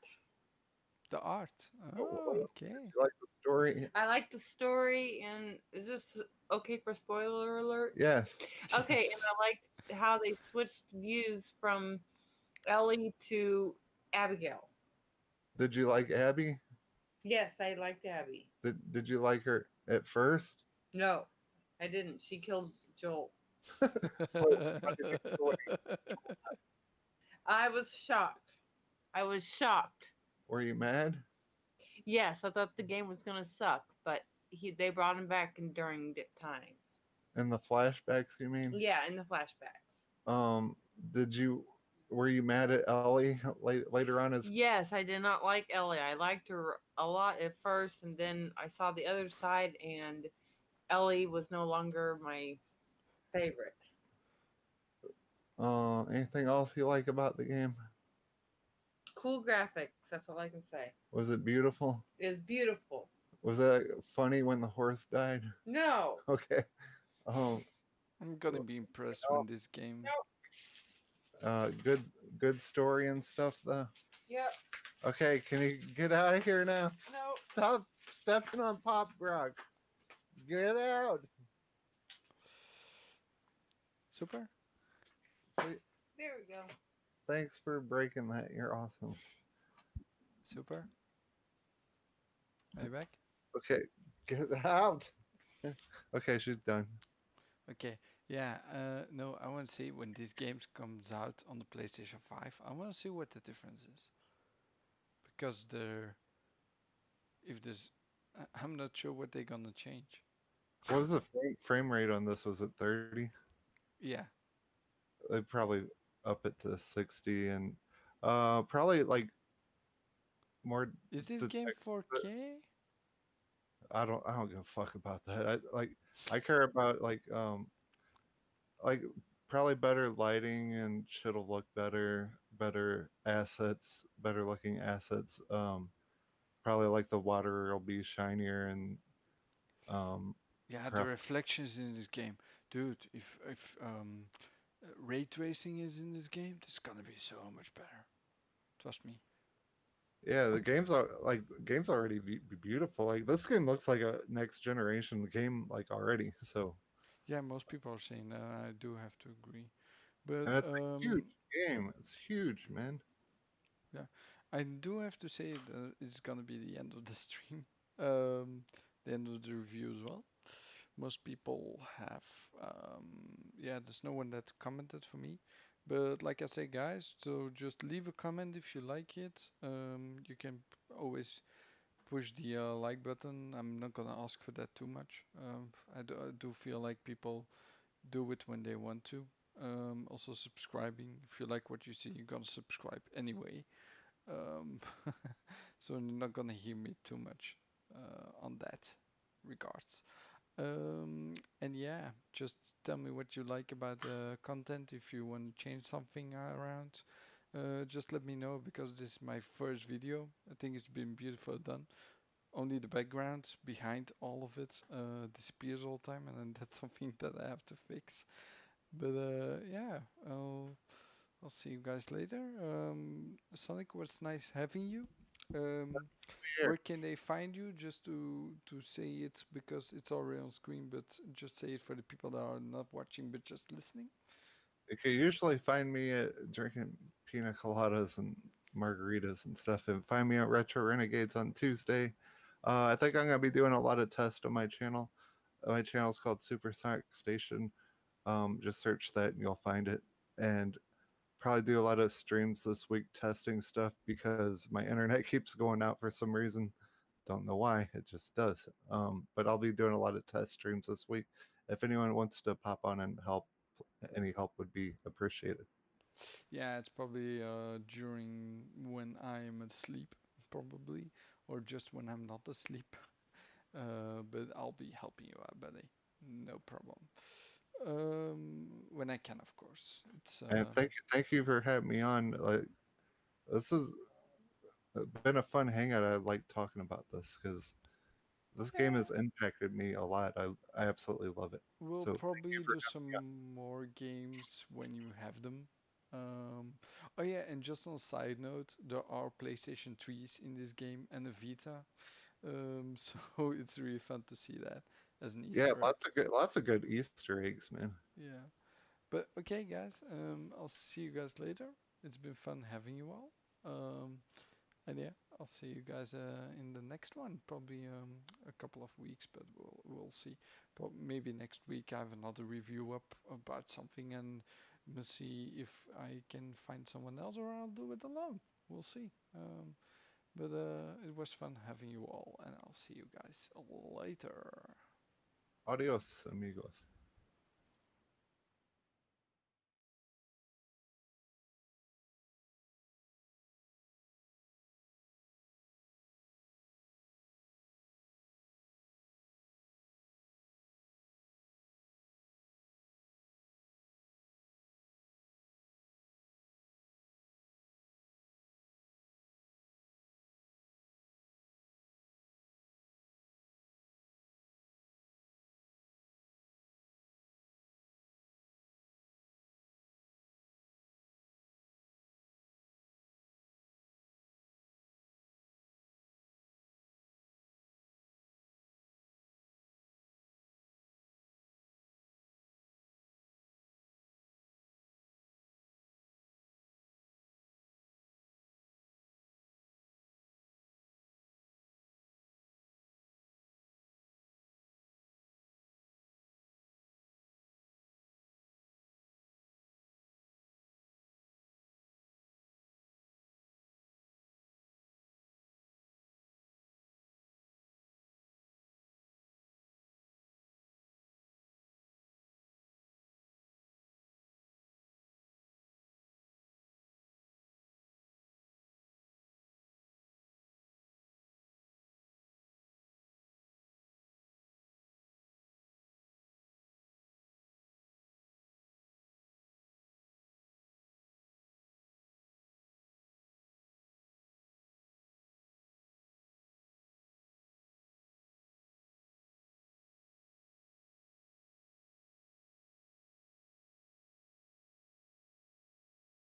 The art. What Oh, else did okay. you like the story? I like the story, and is this okay for spoiler alert? Yes. Okay, and Yes. I liked how they switched views from Ellie to Abigail. Did you like Abby? Yes, I liked Abby. Did you like her at first? No, I didn't. She killed Joel. How did you feel when I was shocked. I was shocked. were you mad? Yes, I thought the game was gonna suck, but they brought him back in during times. In the flashbacks, you mean? Yeah, in the flashbacks. Um, did you were you mad at Ellie later on as Yes, I did not like Ellie. I liked her a lot at first, and then I saw the other side, and Ellie was no longer my favorite. anything else you like about the game? Cool graphics, that's all I can say. Was it beautiful? It was beautiful. Was it funny when the horse died? No. Okay. Um, I'm gonna be impressed when this game. good story and stuff though. Yep. Okay, can you get out of here now? No. Stop stepping on pop rocks. Get out. Super. There we go. Thanks for breaking that. You're awesome. Super. Are you back? Okay, get out. Okay, she's done. Okay. Yeah. No, I want to see when this game comes out on the PlayStation 5. I want to see what the difference is because if there's, I'm not sure what they're gonna change. What was the frame rate on this? Was it 30? Yeah. They probably up it to 60 and probably like more. Is this the game text- 4K? I don't give a fuck about that. I care about like probably better lighting and shit'll look better assets, better looking assets. Probably like the water will be shinier and um Yeah, the probably reflections in this game, dude. If ray tracing is in this game, this is gonna be so much better. Trust me. yeah, the game's already beautiful. Like this game looks like a next generation game like already. So Yeah, most people are saying that. I do have to agree. and But it's a huge game. It's huge, man. yeah, I do have to say that it's gonna be the end of the stream. Um, the end of the review as well. Most people have, yeah, there's no one that commented for me. But like I say, guys, so just leave a comment if you like it. You can always push the like button. I'm not gonna ask for that too much. I do feel like people do it when they want to. Also subscribing. If you like what you see, you're gonna subscribe anyway. Um, so you're not gonna hear me too much on that regards. And yeah, just tell me what you like about the content. If you want to change something around, just let me know because this is my first video. I think it's been beautiful done. Only the background behind all of it disappears all the time, and then that's something that I have to fix. But yeah, I'll see you guys later. Sonic, was nice having you. Um, Here, where can they find you? Just to say it because it's already on screen, but just say it for the people that are not watching but just listening. you can usually find me drinking pina coladas and margaritas and stuff, and find me at Retro Renegades on Tuesday. I think I'm gonna be doing a lot of tests on my channel. My channel's called Supersonicstation. Just search that and you'll find it. And probably do a lot of streams this week testing stuff because my internet keeps going out for some reason. Don't know why, it just does. But I'll be doing a lot of test streams this week. If anyone wants to pop on and help, any help would be appreciated. Yeah, it's probably during when I'm asleep, probably, or just when I'm not asleep. But I'll be helping you out, buddy. No problem. When I can, of course. It's And thank you for having me on. Like, this has been a fun hangout. I like talking about this because this game yeah. has impacted me a lot. I absolutely love it. We'll So thank you probably for do having me on. some more games when you have them. Um, oh yeah, and just on a side note, there are PlayStation 3s in this game and a Vita. So it's really fun to see that as an Yeah, Easter egg. lots of good Easter eggs, man. Yeah. But okay, guys, I'll see you guys later. It's been fun having you all. Um, and yeah, I'll see you guys in the next one. Probably a couple of weeks, but we'll see. Maybe next week I have another review up about something, and we'll see if I can find someone else, or I'll do it alone. We'll see. But it was fun having you all, and I'll see you guys later. Adios, amigos.